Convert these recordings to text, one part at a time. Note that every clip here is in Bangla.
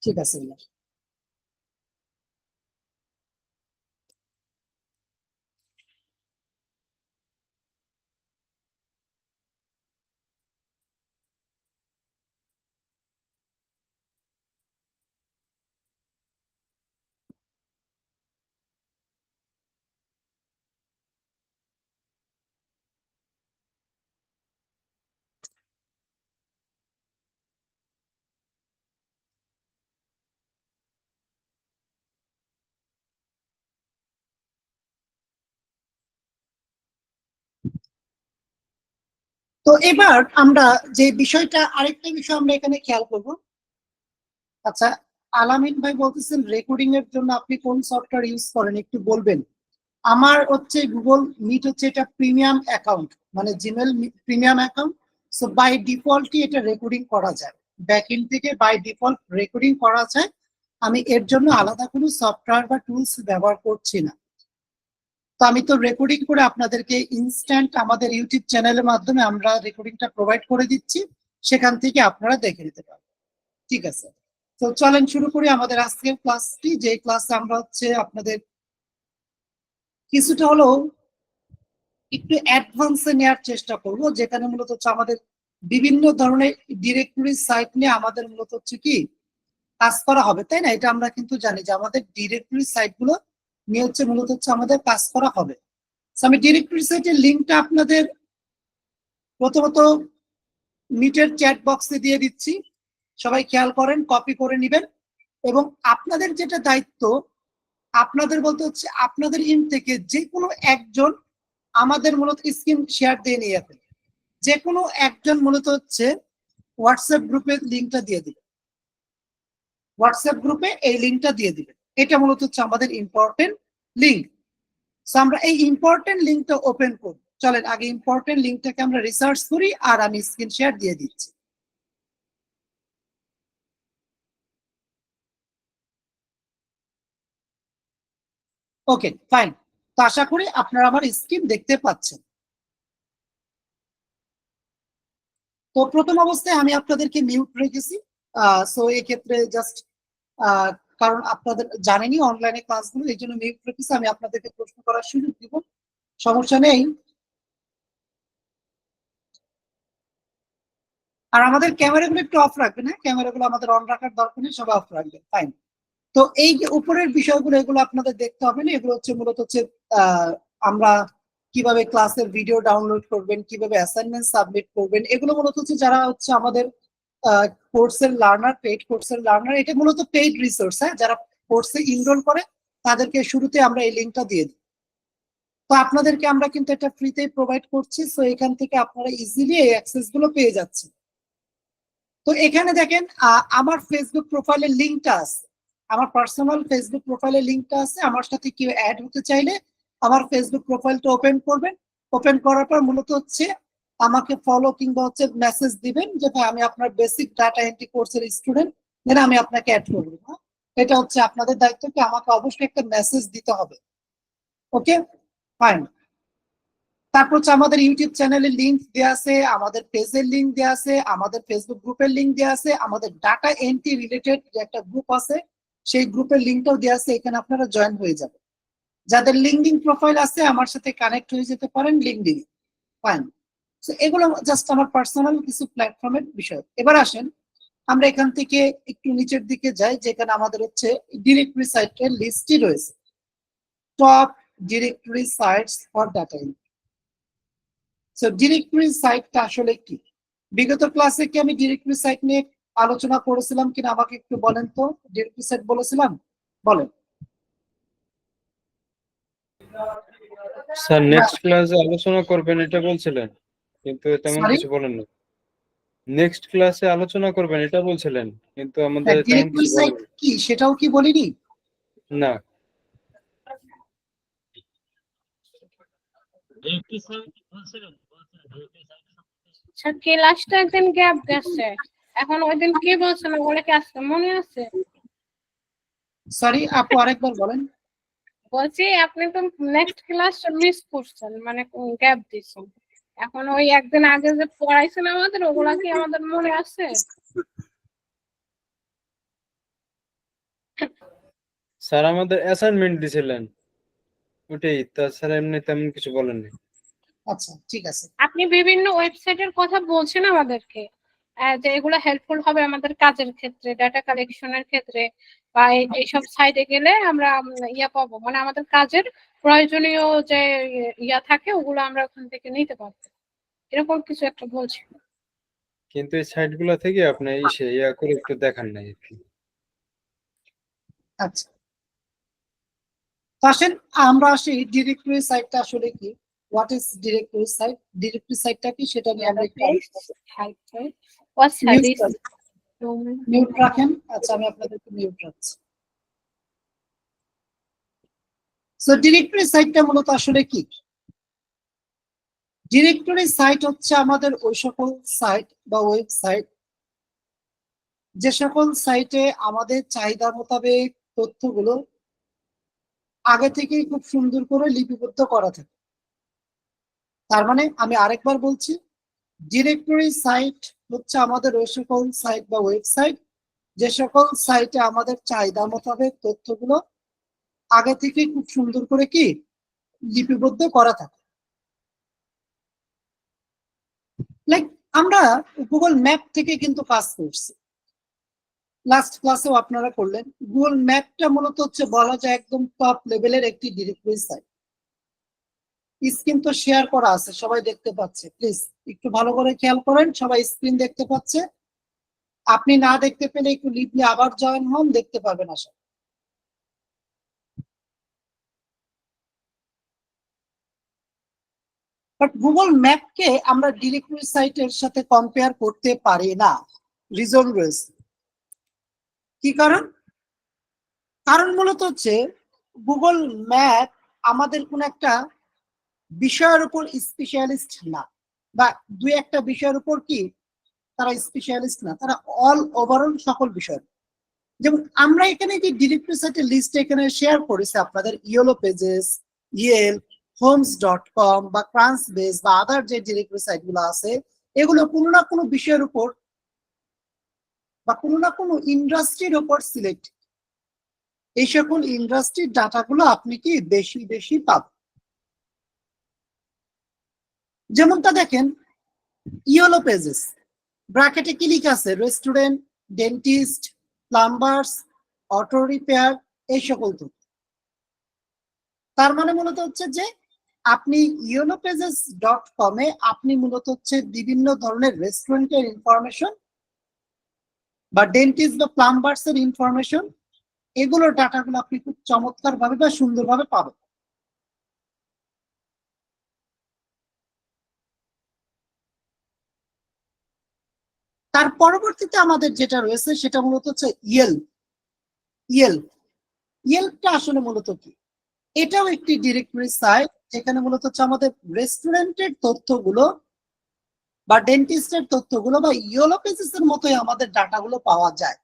ঠিক আছে। তো এবার আমরা যে বিষয়টা, আরেকটা বিষয় আমরা এখানে খেয়াল করব। আচ্ছা, আলামিন ভাই বলতেছেন রেকর্ডিং এর জন্য আপনি কোন সফটওয়্যার ইউজ করেন একটু বলবেন। আমার হচ্ছে গুগল মিট হচ্ছে এটা প্রিমিয়াম অ্যাকাউন্ট, মানে Gmail premium account. So by ডিফল্টই এটা রেকর্ডিং করা যায়, ব্যাক এন্ড থেকে বাই ডিফল্ট রেকর্ডিং করা যায়। আমি এর জন্য আলাদা কোনো সফটওয়্যার বা টুলস ব্যবহার করছি না। তো আমি তো রেকর্ডিং করে আপনাদেরকে ইনস্ট্যান্ট আমাদের ইউটিউব চ্যানেলের মাধ্যমে আমরা রেকর্ডিংটা প্রোভাইড করে দিচ্ছি, সেখান থেকে আপনারা দেখে নিতে পারবেন। ঠিক আছে, তো চলেন শুরু করি আমাদের আজকের ক্লাসটি, যে ক্লাসে আমরা হচ্ছে আপনাদের কিছুটা হলেও একটু অ্যাডভান্সে নেওয়ার চেষ্টা করব, যেখানে মূলত হচ্ছে আমাদের বিভিন্ন ধরনের ডিরেক্টরি সাইট নিয়ে আমাদের মূলত হচ্ছে কি কাজ করা হবে, তাই না? এটা আমরা কিন্তু জানি যে আমাদের ডিরেক্টরি সাইট গুলো নিয়ে হচ্ছে মূলত হচ্ছে আমাদের কাজ করা হবে। আমি ডিরেক্টরি সাইটের লিঙ্কটা আপনাদের প্রথমত মিটের চ্যাট বক্সে দিয়ে দিচ্ছি, সবাই খেয়াল করেন, কপি করে নেবেন। এবং আপনাদের যেটা দায়িত্ব, আপনাদের বলতে হচ্ছে আপনাদের ইন থেকে যে কোনো একজন আমাদের মূলত স্ক্রিন শেয়ার দিয়ে নিয়ে যাবেন, যে কোনো একজন মূলত হচ্ছে হোয়াটসঅ্যাপ গ্রুপের লিঙ্কটা দিয়ে দিবেন, হোয়াটসঅ্যাপ গ্রুপে এই লিঙ্কটা দিয়ে দিবেন। এটা মূলত হচ্ছে আমাদের ইম্পর্টেন্ট লিঙ্ক। সো আমরা এই ইম্পর্টেন্ট লিঙ্কটা ওপেন করব। চলেন আগে ইম্পর্টেন্ট লিঙ্কটাকে আমরা রিসার্চ করি, আর আমি স্ক্রিন শেয়ার দিয়ে দিচ্ছি। ওকে ফাইন, তো আশা করি আপনারা আমার স্ক্রিন দেখতে পাচ্ছেন। তো প্রথম অবস্থায় আমি আপনাদেরকে মিউট রেখেছি। সো এই ক্ষেত্রে জাস্ট কারণ আপনাদের জানেনই অনলাইনে ক্লাসগুলো, এই জন্য মিউট রেখেছি। আমি আপনাদেরকে প্রশ্ন করার সুযোগ দিব, সমস্যা নেই। আর আমাদের ক্যামেরাগুলো একটু অফ রাখবেন, হ্যাঁ, ক্যামেরাগুলো আমাদের অন রাখার দরকার নেই, সবাই অফ রাখবেন। ফাইন। তো এই যে উপরের বিষয়গুলো, এগুলো আপনাদের দেখতে হবে না। এগুলো হচ্ছে মূলত হচ্ছে আমরা কিভাবে ক্লাসের ভিডিও ডাউনলোড করবেন, কিভাবে অ্যাসাইনমেন্ট সাবমিট করবেন, এগুলো মূলত হচ্ছে যারা হচ্ছে আমাদের কোর্সের লার্নার, পেইড কোর্সের লার্নার, এটা মূলত পেইড রিসোর্স। হ্যাঁ, যারা কোর্সে ইনরোল করে তাদেরকে শুরুতে আমরা এই লিঙ্কটা দিয়ে দিই। তো আপনাদেরকে আমরা কিন্তু এটা ফ্রিতেই প্রোভাইড করছি, সো এখান থেকে আপনারা ইজিলি এই অ্যাক্সেস গুলো পেয়ে যাচ্ছেন। তো এখানে দেখেন আমার ফেসবুক প্রোফাইলের লিঙ্কটা আছে, আমার পার্সোনাল ফেসবুক প্রোফাইলের লিঙ্কটা আছে। আমার সাথে কেউ অ্যাড হতে চাইলে আমার ফেসবুক প্রোফাইলটা ওপেন করবেন। ওপেন করার পর মূলত হচ্ছে আমাকে ফলো কিংবা হচ্ছে মেসেজ দিবেন যে ভাই আমি আপনার বেসিক ডাটা এন্ট্রি কোর্সের স্টুডেন্ট, দেন আমি আপনাকে অ্যাড করব। এটা হচ্ছে আপনাদের দায়িত্ব, কি আমাকে অবশ্যই একটা মেসেজ দিতে হবে। Okay fine. তারপর হচ্ছে আমাদের ইউটিউব চ্যানেলের লিঙ্ক দেওয়া আছে, আমাদের পেজের লিঙ্ক দেওয়া আছে, আমাদের ফেসবুক গ্রুপের লিঙ্ক দেওয়া আছে, আমাদের ডাটা এন্ট্রি রিলেটেড যে একটা গ্রুপ আছে সেই গ্রুপের লিঙ্কটাও দেওয়া আছে, এখানে আপনারা জয়েন হয়ে যাবেন। যাদের লিঙ্কডিন প্রোফাইল আছে আমার সাথে কানেক্ট হয়ে যেতে পারেন লিঙ্কডিন। ফাইন। এগুলো জাস্ট আমার পার্সোনাল কিছু প্ল্যাটফর্মের বিষয়। এবার আসেন আমরা এখান থেকে একটু নিচের দিকে যাই, যেখানে আমাদের হচ্ছে ডিরেক্টরি সাইটের লিস্টই রয়েছে, top directory sites for data entry. So directory সাইটটা আসলে কি? বিগত ক্লাসে কি আমি ডিরেক্টরি সাইট নিয়ে আলোচনা করেছিলাম কিনা আমাকে একটু বলেন তো। ডিরেক্টরি সাইট বলেছিলাম, বলেন। স্যার নেক্সট ক্লাসে আলোচনা করবেন এটা বলছিলেন, কিন্তু তেমন সরি, কিছু বলেন না। নেক্সট ক্লাসে আলোচনা করবেন এটা বলছিলেন, কিন্তু আমাদের তেমন ডিরেক্টরি কিছু সাইট বলেন কি সেটাও কি বলিনি? না। স্যার ক্লাসটা একদিন গ্যাপ গেছে, এখন ওই দিন কি বলছেন ওগুলো কি আসছে মনে আছে? সরি আপু, আরেকবার বলেন। বলছি আপনি তো নেক্সট ক্লাস মিস করছেন, মানে গ্যাপ দিয়েছেন। এখন ওই একদিন আগে যে পড়াইছেন আমাদের ওগুলা কি আমাদের মনে আছে? স্যার আমাদের অ্যাসাইনমেন্ট দিছিলেন ওটাই, তাছাড়া এমনি তেমন কিছু বলেননি। আচ্ছা ঠিক আছে। আপনি বিভিন্ন ওয়েবসাইটের কথা বলছেন আমাদেরকে, যে এগুলো হেল্পফুল হবে আমাদের কাজের ক্ষেত্রে, ডাটা কালেকশনের ক্ষেত্রে, বা এইসব সাইটে গেলে আমরা ইয়া পাবো, মানে আমাদের কাজের প্রয়োজনীয় যে ইয়া থাকে ওগুলো আমরা ওখান থেকে নিতে পারবো, এরকম কিছু একটা বলছেন। কিন্তু এই সাইটগুলো থেকে আপনি ইয়া করে একটু দেখান নাই আর কি। আচ্ছা, তো আসেন আমরা আসি ডিরেক্টরি সাইটটা আসলে কি, what is directory site, directory সাইটটা কি সেটা নিয়ে আমরা একটু মিউট রাখেন। আচ্ছা আমি আপনাদেরকে মিউট রাখছি। সো ডিরেক্টরি সাইটটা মূলত আসলে কি? ডিরেক্টরি সাইট হচ্ছে আমাদের ওই সকল সাইট বা ওয়েবসাইট যে সকল সাইটে আমাদের চাহিদা মোতাবেক তথ্যগুলো আগে থেকেই খুব সুন্দর করে লিপিবদ্ধ করা থাকে। তার মানে আমি আরেকবার বলছি, ডিরেক্টরি সাইট হচ্ছে আমাদের ওই সকল সাইট বা ওয়েবসাইট যে সকল সাইটে আমাদের চাহিদা মোতাবেক তথ্যগুলো আগে থেকে খুব সুন্দর করে কি লিপিবদ্ধ করা থাকে। লাইক আমরা গুগল ম্যাপ থেকে কিন্তু কাজ করছি, লাস্ট ক্লাসেও আপনারা করলেন। গুগল ম্যাপটা মূলত হচ্ছে বলা যায় একদম টপ লেভেলের একটি ডিরেক্টরি সাইট। স্ক্রিন তো শেয়ার করা আছে, সবাই দেখতে পাচ্ছে, প্লিজ একটু ভালো করে খেয়াল করেন, সবাই স্ক্রিন দেখতে পাচ্ছে। আপনি না দেখতে পেলে একটু লিভলি আবার জয়েন হন, দেখতে পাবেন আশা। বাট গুগল ম্যাপকে আমরা ডিরেক্টরি সাইটের সাথে কম্পেয়ার করতে পারি না, রিজন রয়েছে। কি কারণ? কারণ মূলত হচ্ছে গুগল ম্যাপ আমাদের কোন একটা বিষয়ের উপর স্পেশালিস্ট না, বা দুই একটা বিষয়ের উপর কি তারা স্পেশালিস্ট না, তারা অল ওভারঅল সকল বিষয়। যেমন আমরা এখানে যে ডিরেক্টরি সাইটের লিস্ট এখানে শেয়ার করেছি আপনাদের, ইয়েলো পেজেস, ইয়েল্প, homes.com বা ক্রান্সবেস বা আদার যে ডিরেক্টরি সাইট গুলো আছে, এগুলো কোনো না কোনো বিষয়ের উপর বা কোনো না কোনো ইন্ডাস্ট্রির উপর সিলেক্ট। এই সকল ইন্ডাস্ট্রির ডাটাগুলো আপনি কি বেশি বেশি পাবেন। যেমনটা দেখেন, ইয়েলো পেজেস ব্র্যাকেটে কি লিখা আছে, রেস্টুরেন্ট, ডেন্টিস্ট, প্লাম্বার্স, অটো রিপেয়ার, এই সকল তথ্য। তার মানে মূলত হচ্ছে যে আপনি yellowpages.com এ আপনি মূলত হচ্ছে বিভিন্ন ধরনের রেস্টুরেন্টের ইনফরমেশন বা ডেন্টিস্ট বা প্লাম্বার্স এর ইনফরমেশন, এগুলোর ডাটাগুলো আপনি খুব চমৎকার ভাবে বা সুন্দরভাবে পাবেন। তার পরবর্তীতে আমাদের যেটা রয়েছে সেটা মূলত হচ্ছে ইয়েল্পটা আসলে মূলত কি? এটাও একটি ডিরেক্টরি সাইট যেখানে মূলত হচ্ছে আমাদের রেস্টুরেন্টের তথ্যগুলো বা ডেন্টিস্টের তথ্যগুলো বা ইয়েলো পেজেস এর মতোই আমাদের ডাটাগুলো পাওয়া যায়।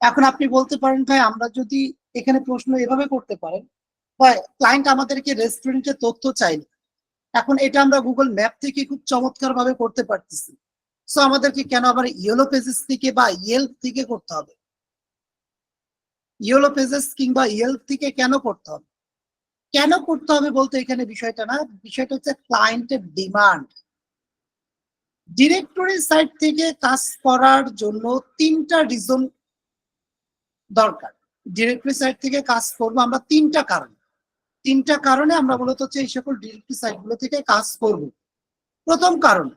এখন আপনি বলতে পারেন ভাই আমরা যদি এখানে প্রশ্ন এভাবে করতে পারেন, ভাই ক্লায়েন্ট আমাদেরকে রেস্টুরেন্টের তথ্য চাইনি, এখন এটা আমরা গুগল ম্যাপ থেকে খুব চমৎকার ভাবে করতে পারতেছি, সো আমাদেরকে কেন আবার ইয়েলো পেজেস থেকে বা ইয়েল্প থেকে করতে হবে? ইয়েলো পেজেস কিংবা ইয়েল্প থেকে কেন করতে হবে? কেন করতে হবে বলতে এখানে বিষয়টা না, বিষয়টা হচ্ছে ক্লায়েন্টের ডিমান্ড। ডিরেক্টরি সাইট থেকে কাজ করার জন্য তিনটা রিজন দরকার। ডিরেক্টরি সাইট থেকে কাজ করবো আমরা তিনটা কারণে আমরা মূলত হচ্ছে এই সকল ডিরেক্টরি সাইট গুলো থেকে কাজ করব। প্রথম কারণ,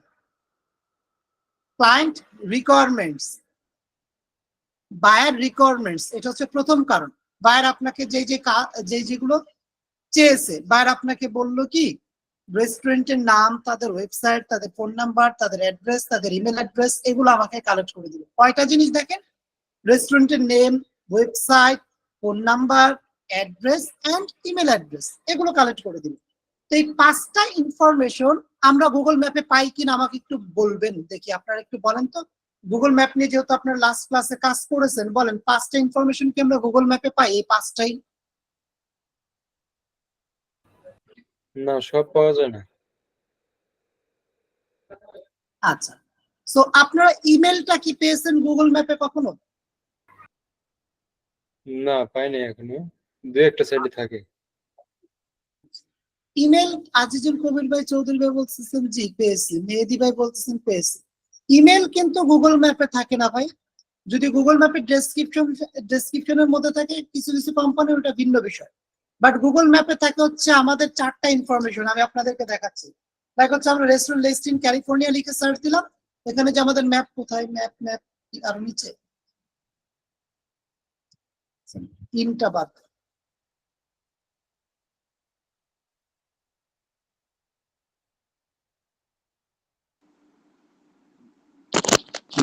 ক্লায়েন্ট রিকোয়ারমেন্টস, বায়ার রিকোয়ারমেন্টস, এটা হচ্ছে প্রথম কারণ। বায়ার আপনাকে যেগুলো চেয়েছে, বায়ার আপনাকে বললো কি রেস্টুরেন্টের নাম, তাদের ওয়েবসাইট, তাদের ফোন নাম্বার, তাদের অ্যাড্রেস, তাদের ইমেল অ্যাড্রেস, এগুলো আমাকে কালেক্ট করে দিবে। কয়টা জিনিস দেখেন, রেস্টুরেন্টের name, website, phone number, address and email address, এগুলো কালেক্ট করে দিবে। তো এই পাঁচটা ইনফরমেশন আমরা গুগল ম্যাপে পাই কিনা আমাকে একটু বলবেন দেখি, আপনারা একটু বলেন তো। গুগল ম্যাপ নিয়ে যেহেতু আপনার লাস্ট ক্লাসে কাজ করেছেন, বলেন পাঁচটা ইনফরমেশন কি আমরা গুগল ম্যাপে পাই? এই পাঁচটাই না, সব পাওয়া যায় না। আচ্ছা, সো আপনারা ইমেলটা কি পেয়েছেন গুগল ম্যাপে কখনো? না পাইনি এখনো, দু একটা সাইডে থাকে। ইমেল আজিজুল কবির ভাই চৌধুরী ভাই বলতেছেন জি পেয়েছি, মেহেদি ভাই বলতেছেন পেয়েছি। ইমেল কিন্তু গুগল ম্যাপে থাকে না ভাই। যদি গুগল ম্যাপের ডেসক্রিপশনের মধ্যে থাকে কিছু কিছু কোম্পানি, ওটা ভিন্ন বিষয়। বাট গুগল ম্যাপে থাকে হচ্ছে আমাদের 4টা ইনফরমেশন, আমি আপনাদেরকে দেখাচ্ছি। লাইক হচ্ছে আমরা রেস্টুরেন্ট লিস্ট ইন ক্যালিফোর্নিয়া লিখে সার্চ দিলাম, এখানে যে আমাদের ম্যাপ কোথায়, ম্যাপ ম্যাপ আর নিচে তিনটা বাদ।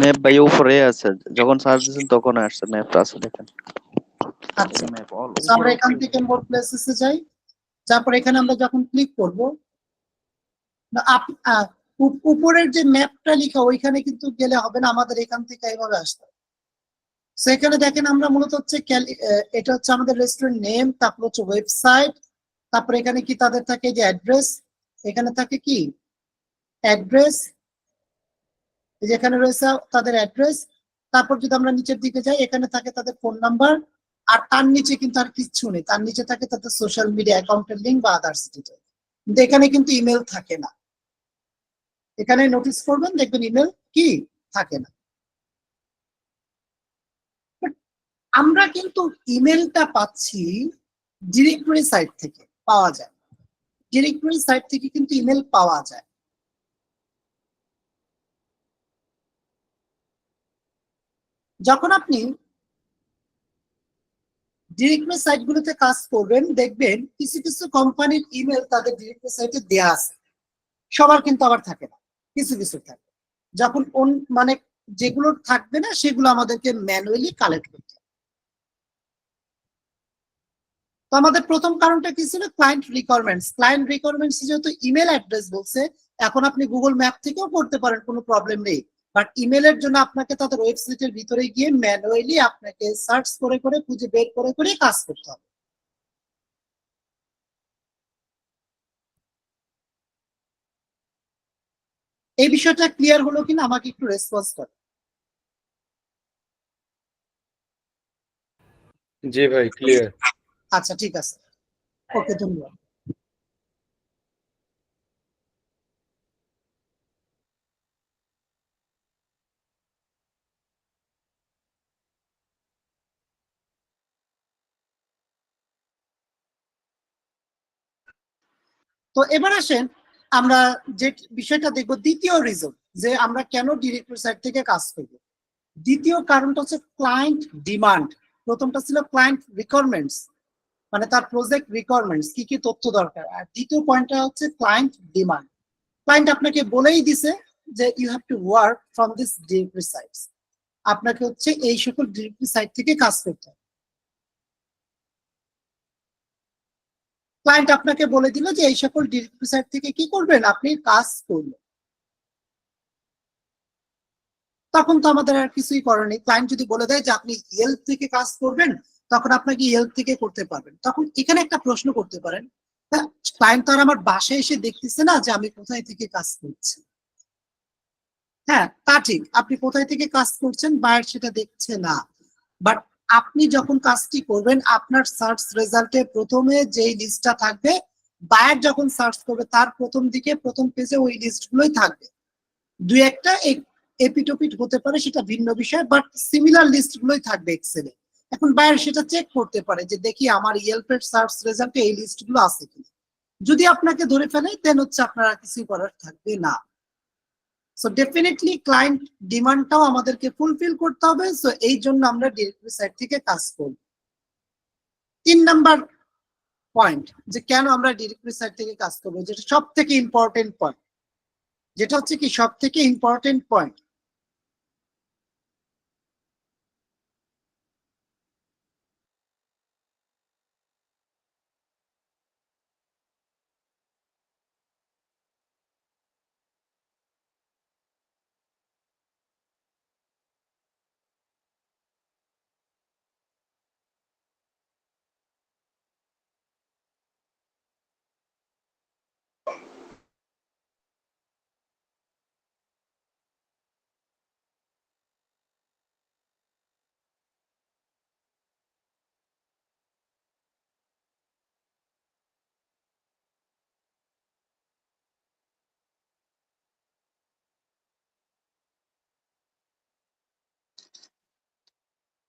ম্যাপ ভাই উপরে আছে, যখন সার্চ দিচ্ছেন তখন আসছে ম্যাপটা আছে দেখেন। আচ্ছা, ম্যাপ অল তো আমরা এখান থেকে মোর প্লেসেসে যাই, তারপর এখানে আমরা যখন ক্লিক করব, উপরের যে ম্যাপটা লিখা ওইখানে কিন্তু গেলে হবে না, আমাদের এখান থেকে এইভাবে আসতে হবে। সেখানে দেখেন আমরা মূলত হচ্ছে এটা হচ্ছে আমাদের রেস্টুরেন্ট নেম, তারপর হচ্ছে ওয়েবসাইট, তারপর এখানে কি তাদের থাকে যে অ্যাড্রেস, এখানে থাকে কি অ্যাড্রেস, যেখানে রয়েছে তাদের অ্যাড্রেস। তারপর যদি আমরা নিচের দিকে যাই, এখানে থাকে তাদের ফোন নাম্বার, আর তার নিচে কিন্তু আর কিচ্ছু নেই, তার নিচে থাকে তাদের সোশ্যাল মিডিয়া অ্যাকাউন্টের লিঙ্ক বা আদার্স ডিটেল। কিন্তু এখানে কিন্তু ইমেল থাকে না, এখানে নোটিস করবেন দেখবেন ইমেল কি থাকে না। আমরা কিন্তু ইমেলটা পাচ্ছি ডিরেক্টরি সাইট থেকে, পাওয়া যায়, ডিরেক্টরি সাইট থেকে কিন্তু ইমেল পাওয়া যায়। যখন আপনি ডিরেক্টরি সাইটগুলোতে কাজ করবেন দেখবেন কিছু কিছু কোম্পানির ইমেল তাদের ডিরেক্টরি সাইটে দেয়া আছে, সবার কিন্তু আবার থাকে না, কিছু কিছু থাকে। যখন মানে যেগুলো থাকবে না সেগুলো আমাদেরকে ম্যানুয়ালি কালেক্ট করতে হবে। তো আমাদের প্রথম কারণটা কি ছিল, ক্লায়েন্ট রিকোয়ারমেন্টস। ক্লায়েন্ট রিকোয়ারমেন্টস যেহেতু ইমেল অ্যাড্রেস বলছে, এখন আপনি গুগল ম্যাপ থেকেও করতে পারেন, কোনো প্রবলেম নেই। বাট ইমেলের জন্য আপনাকে তাদের ওয়েবসাইটের ভিতরে গিয়ে ম্যানুয়ালি আপনাকে সার্চ করে করে খুঁজে বের করে করে কাজ করতে হবে। এই বিষয়টা ক্লিয়ার হলো কিনা আমাকে একটু রেসপন্স করেন। জি ভাই ক্লিয়ার। আচ্ছা ঠিক আছে, ওকে ধন্যবাদ। তো এবার আসেন আমরা যে বিষয়টা দেখবো, দ্বিতীয় রিজন যে আমরা কেন ডিরেক্টরি সাইট থেকে কাজ করব। দ্বিতীয় কারণটা হচ্ছে ক্লায়েন্ট ডিমান্ড। প্রথমটা ছিল ক্লায়েন্ট রিকোয়ারমেন্টস, মানে তার প্রজেক্ট রিকোয়ারমেন্টস, কি কি তথ্য দরকার। আর দ্বিতীয় পয়েন্টটা হচ্ছে ক্লায়েন্ট ডিমান্ড। ক্লায়েন্ট আপনাকে বলেই দিছে যে you have to work from this directory sites, আপনাকে হচ্ছে এই সকল ডিরেক্টরি সাইট থেকে কাজ করতে হবে। ক্লায়েন্ট আপনাকে বলে দিল যে এই সকল ডিরেক্টরি সাইট থেকে কি করবেন, আপনি কাজ করবেন। তখন তো আমাদের আর কিছুই করার নেই। ক্লায়েন্ট যদি বলে দেয় যে আপনি ইয়েল্প থেকে কাজ করবেন, তখন আপনাকে ইয়েল্প থেকে করতে পারবেন। তখন এখানে একটা প্রশ্ন করতে পারেন, ক্লায়েন্ট তো আর আমার বাসায় এসে দেখতেছে না যে আমি কোথায় থেকে কাজ করছি। হ্যাঁ তা ঠিক, আপনি কোথায় থেকে কাজ করছেন বায়ার সেটা দেখছে না। বাট আপনি যখন কাজটি করবেন, আপনার সার্চ রেজাল্টে প্রথমে যেই লিস্টটা থাকবে, বায়ার যখন সার্চ করবে তার প্রথম দিকে প্রথম পেজে ওই লিস্টগুলোই থাকবে। দুই একটা এপিটোপিট হতে পারে, সেটা ভিন্ন বিষয়, বাট সিমিলার লিস্ট গুলোই থাকবে এক্সেলে। এখন বায়ার সেটা চেক করতে পারে যে দেখি আমার ইয়েল্পের সার্চ রেজাল্টে এই লিস্ট গুলো আছে কিনা। যদি আপনাকে ধরে ফেলে দেন হচ্ছে আপনার আর কিছুই করার থাকবে না। সো ডেফিনেটলি ক্লায়েন্ট ডিমান্ডটাও আমাদেরকে ফুলফিল করতে হবে, সো এই জন্য আমরা ডিরেক্টরি সাইট থেকে কাজ করব। 3 নাম্বার পয়েন্ট, যে কেন আমরা ডিরেক্টরি সাইট থেকে কাজ করবো, যেটা সব থেকে ইম্পর্টেন্ট পয়েন্ট, যেটা হচ্ছে কি সব থেকে ইম্পর্টেন্ট পয়েন্ট।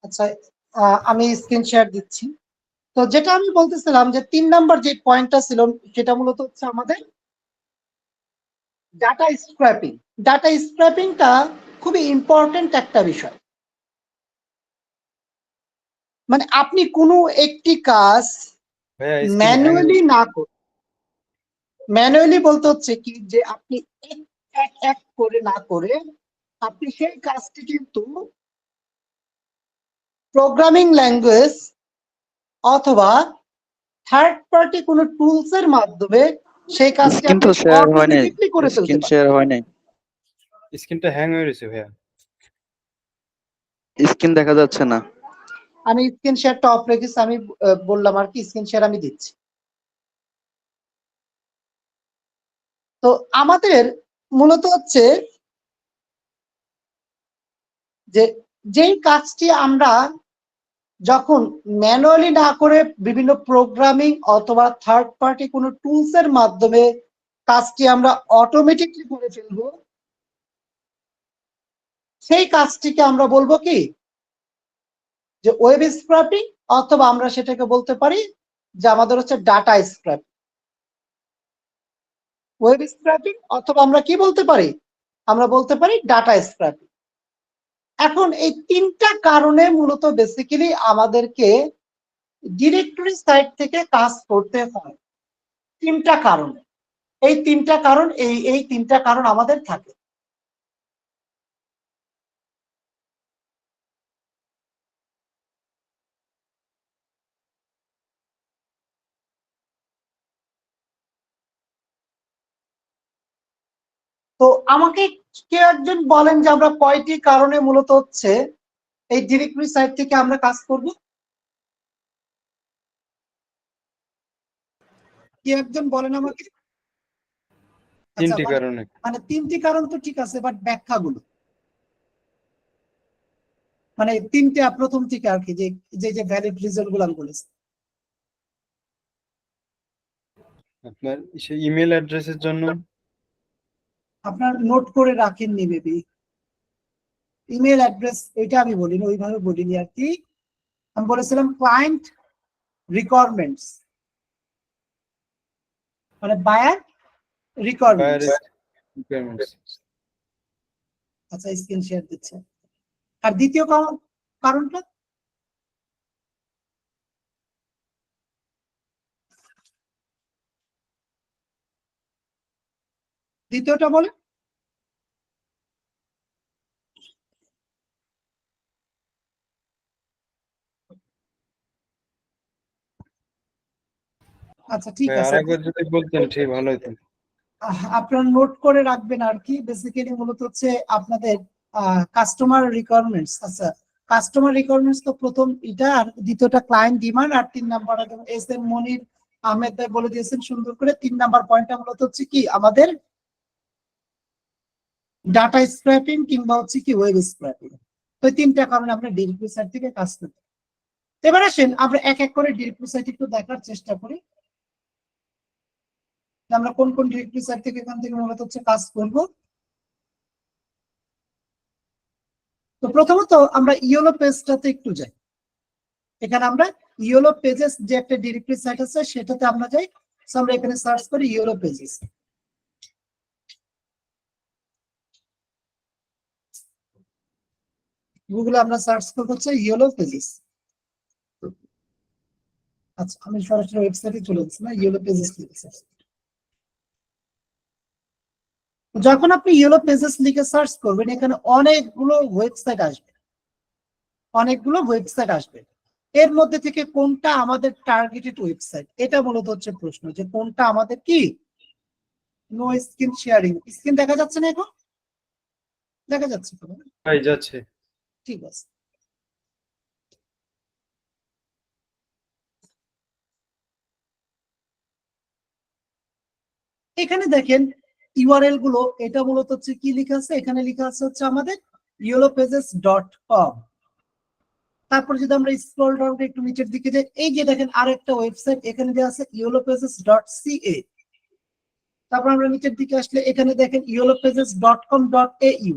আচ্ছা, আমি স্ক্রিন শেয়ার দিচ্ছি। তো যেটা আমি বলতেছিলাম যে 3 নাম্বার যে পয়েন্টটা ছিল সেটা মূলত হচ্ছে আমাদের ডাটা স্ক্র্যাপিং। ডাটা স্ক্র্যাপিংটা খুবই ইম্পর্টেন্ট একটা বিষয়। মানে আপনি কোনো একটি কাজ ভাইয়া স্ক্রিন হ্যাং ম্যানুয়ালি না করে, ম্যানুয়ালি বলতে হচ্ছে কি যে আপনি এক এক এক করে না করে আপনি সেই কাজটি কিন্তু প্রোগ্রামিং ল্যাঙ্গুয়েজ অথবা থার্ড পার্টি কোনো টুলস এর মাধ্যমে সেই কাজটি স্ক্রিন আপনি তো শেয়ার হয় নাই, অটোমেটিকলি করে ফেলতে স্ক্রিন পারেন। শেয়ার হয় নাই, স্ক্রিনটা হ্যাং হয়ে রয়েছে ভাইয়া। স্ক্রিন দেখা যাচ্ছে না। আমি স্ক্রিন শেয়ারটা অফ রেখেছি, আমি বললাম আর কি স্ক্রিন শেয়ার আমি দিচ্ছি। তো আমাদের মূলত হচ্ছে যে যেই কাজটি আমরা যখন ম্যানুয়ালি না করে বিভিন্ন প্রোগ্রামিং অথবা থার্ড পার্টি কোনো টুলস এর মাধ্যমে কাজটি আমরা অটোমেটিকলি করে ফেলবো, সেই কাজটিকে আমরা বলবো কি যে ওয়েব স্ক্র্যাপিং, অথবা আমরা সেটাকে বলতে পারি যে আমাদের হচ্ছে ডাটা স্ক্র্যাপিং। ওয়েব স্ক্র্যাপিং অথবা আমরা কি বলতে পারি, আমরা বলতে পারি ডাটা স্ক্র্যাপিং। এখন এই তিনটা কারণে মূলত বেসিক্যালি আমাদেরকে ডিরেক্টরি সাইট থেকে কাজ করতে হয়। তিনটা কারণে, এই তিনটা কারণ, এই তিনটা কারণ আমাদের থাকে। তো আমাকে কেউ একজন বলেন যে আমরা কয়টি কারণে মূলত হচ্ছে এই ডিরেক্টরি সাইট থেকে আমরা কাজ করব? কেউ একজন বলেন আমাকে। আচ্ছা, তিনটি কারণে। মানে তিনটি কারণ তো ঠিক আছে, বাট ব্যাখ্যাগুলো মানে তিনটা প্রথম থেকে আর কি, যে যে যে ভ্যালিড রিজন গুলো আমি বলেছি। আপনার ইমেল অ্যাড্রেসের জন্য। আপনার নোট করে রাখেননি বেবি, ইমেল অ্যাড্রেস এটা আমি বলিনি, ওইভাবে বলিনি আর কি। আমি বলেছিলাম ক্লায়েন্ট রিকোয়ারমেন্টস, মানে বায়ার রিকোয়ারমেন্টস। আচ্ছা, স্ক্রিন শেয়ার দিচ্ছে। আর দ্বিতীয় কারণটা দ্বিতীয়টা বলে। আচ্ছা, ঠিক আছে, আরেকবার যদি বলতেন ঠিক ভালো হতো। আপনার নোট করে রাখবেন আর কি। বেসিক্যালি মূলত হচ্ছে আপনাদের কাস্টমার রিকোয়ারমেন্টস। আচ্ছা, কাস্টমার রিকোয়ারমেন্টস তো প্রথম এটা, আর দ্বিতীয়টা ক্লায়েন্ট ডিমান্ড, আর 3 নাম্বার এস এম মনির আহমেদ ভাই বলে দিয়েছেন সুন্দর করে। 3 নাম্বার পয়েন্টটা মূলত হচ্ছে কি আমাদের ডাটা স্ক্র্যাপিং কিংবা হচ্ছে কি ওয়েব স্ক্র্যাপিং। তো তিনটা কারণে আমরা ডিরেক্টরি সাইট থেকে কাজ করতে। এবার আসেন আমরা এক এক করে ডিরেক্টরি সাইট একটু দেখার চেষ্টা করি, আমরা কোন কোন ডিরেক্টরি সাইট থেকে এখান থেকে মূলত হচ্ছে কাজ করব। তো প্রথমত আমরা ইয়েলো পেজটাতে একটু যাই। এখানে আমরা ইয়েলো পেজেস যে একটা ডিরেক্টরি সাইট আছে সেটাতে আমরা যাই। আমরা এখানে সার্চ করি ইয়েলো পেজেস। গুগলে আমরা সার্চ করব হচ্ছে ইয়েলো পেজেস। আচ্ছা, আমি সরাসরি ওয়েবসাইটে চলে যাচ্ছি, না ইয়েলো পেজেস লিখে। যখন আপনি ইয়েলো পেজেস লিখে সার্চ করবেন এখানে অনেকগুলো ওয়েবসাইট আসবে, অনেকগুলো ওয়েবসাইট আসবে। এর মধ্যে থেকে কোনটা আমাদের টার্গেটেড ওয়েবসাইট, এটা মূলত হচ্ছে প্রশ্ন, যে কোনটা আমাদের কি। নো স্ক্রিন শেয়ারিং, স্ক্রিন দেখা যাচ্ছে না এখন? দেখা যাচ্ছে তো? ভাই যাচ্ছে। ঠিক আছে। এখানে দেখেন ইউআরএল গুলো, এটা মূলত হচ্ছে কি লেখা আছে, এখানে লেখা আছে হচ্ছে আমাদের yellowpages.com। তারপর যদি আমরা স্ক্রল ডাউন করে একটু নিচের দিকে যাই, এই যে দেখেন আরেকটা ওয়েবসাইট এখানে দেওয়া আছে yellowpages.ca। তারপর আমরা নিচের দিকে আসলে এখানে দেখেন yellowpages.com.au,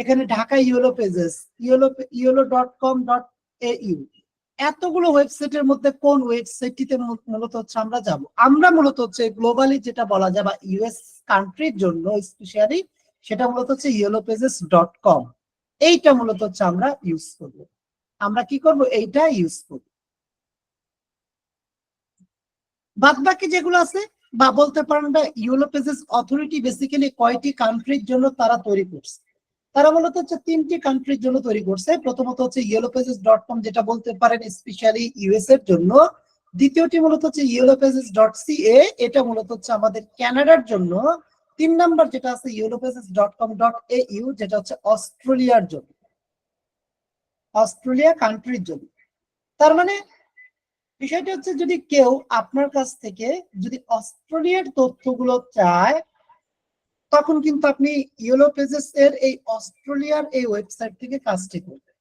এখানে Dhaka yellow pages, yellow.com.au, au। এতগুলো ওয়েবসাইটের মধ্যে কোন ওয়েবসাইটটিতে মূলত হচ্ছে আমরা যাব? আমরা মূলত হচ্ছে গ্লোবালি যেটা বলা যায় বা ইউএস কান্ট্রির জন্য স্পেশালি সেটা মূলত হচ্ছে yellowpages.com। এইটা মূলত হচ্ছে আমরা ইউজ করব। আমরা কি করব? এইটা ইউজ করব। বাদ বাকি যেগুলো আছে বা বলতে পারেন না, ইয়েলো পেজেস অথরিটি বেসিক্যালি কয়টি কান্ট্রির জন্য তারা তৈরি করছে? তারা মূলত হচ্ছে 3টি কান্ট্রির জন্য তৈরি করছে। প্রথমত হচ্ছে yellowpages.com, যেটা বলতে পারেন স্পেশালি ইউএস এর জন্য। দ্বিতীয়টি মূলত হচ্ছে yellowpages.ca, এটা মূলত হচ্ছে আমাদের কানাডার জন্য। 3 নাম্বার যেটা আছে yellowpages.com.au, যেটা হচ্ছে অস্ট্রেলিয়ার জন্য, অস্ট্রেলিয়া কান্ট্রির জন্য। তার মানে বিষয়টা হচ্ছে যদি কেউ আপনার কাছ থেকে যদি অস্ট্রেলিয়ার তথ্যগুলো চায়, তখন কিন্তু আপনি ইয়েলো পেজেস এর এই অস্ট্রেলিয়ার এই ওয়েবসাইট থেকে কাজটি করবেন।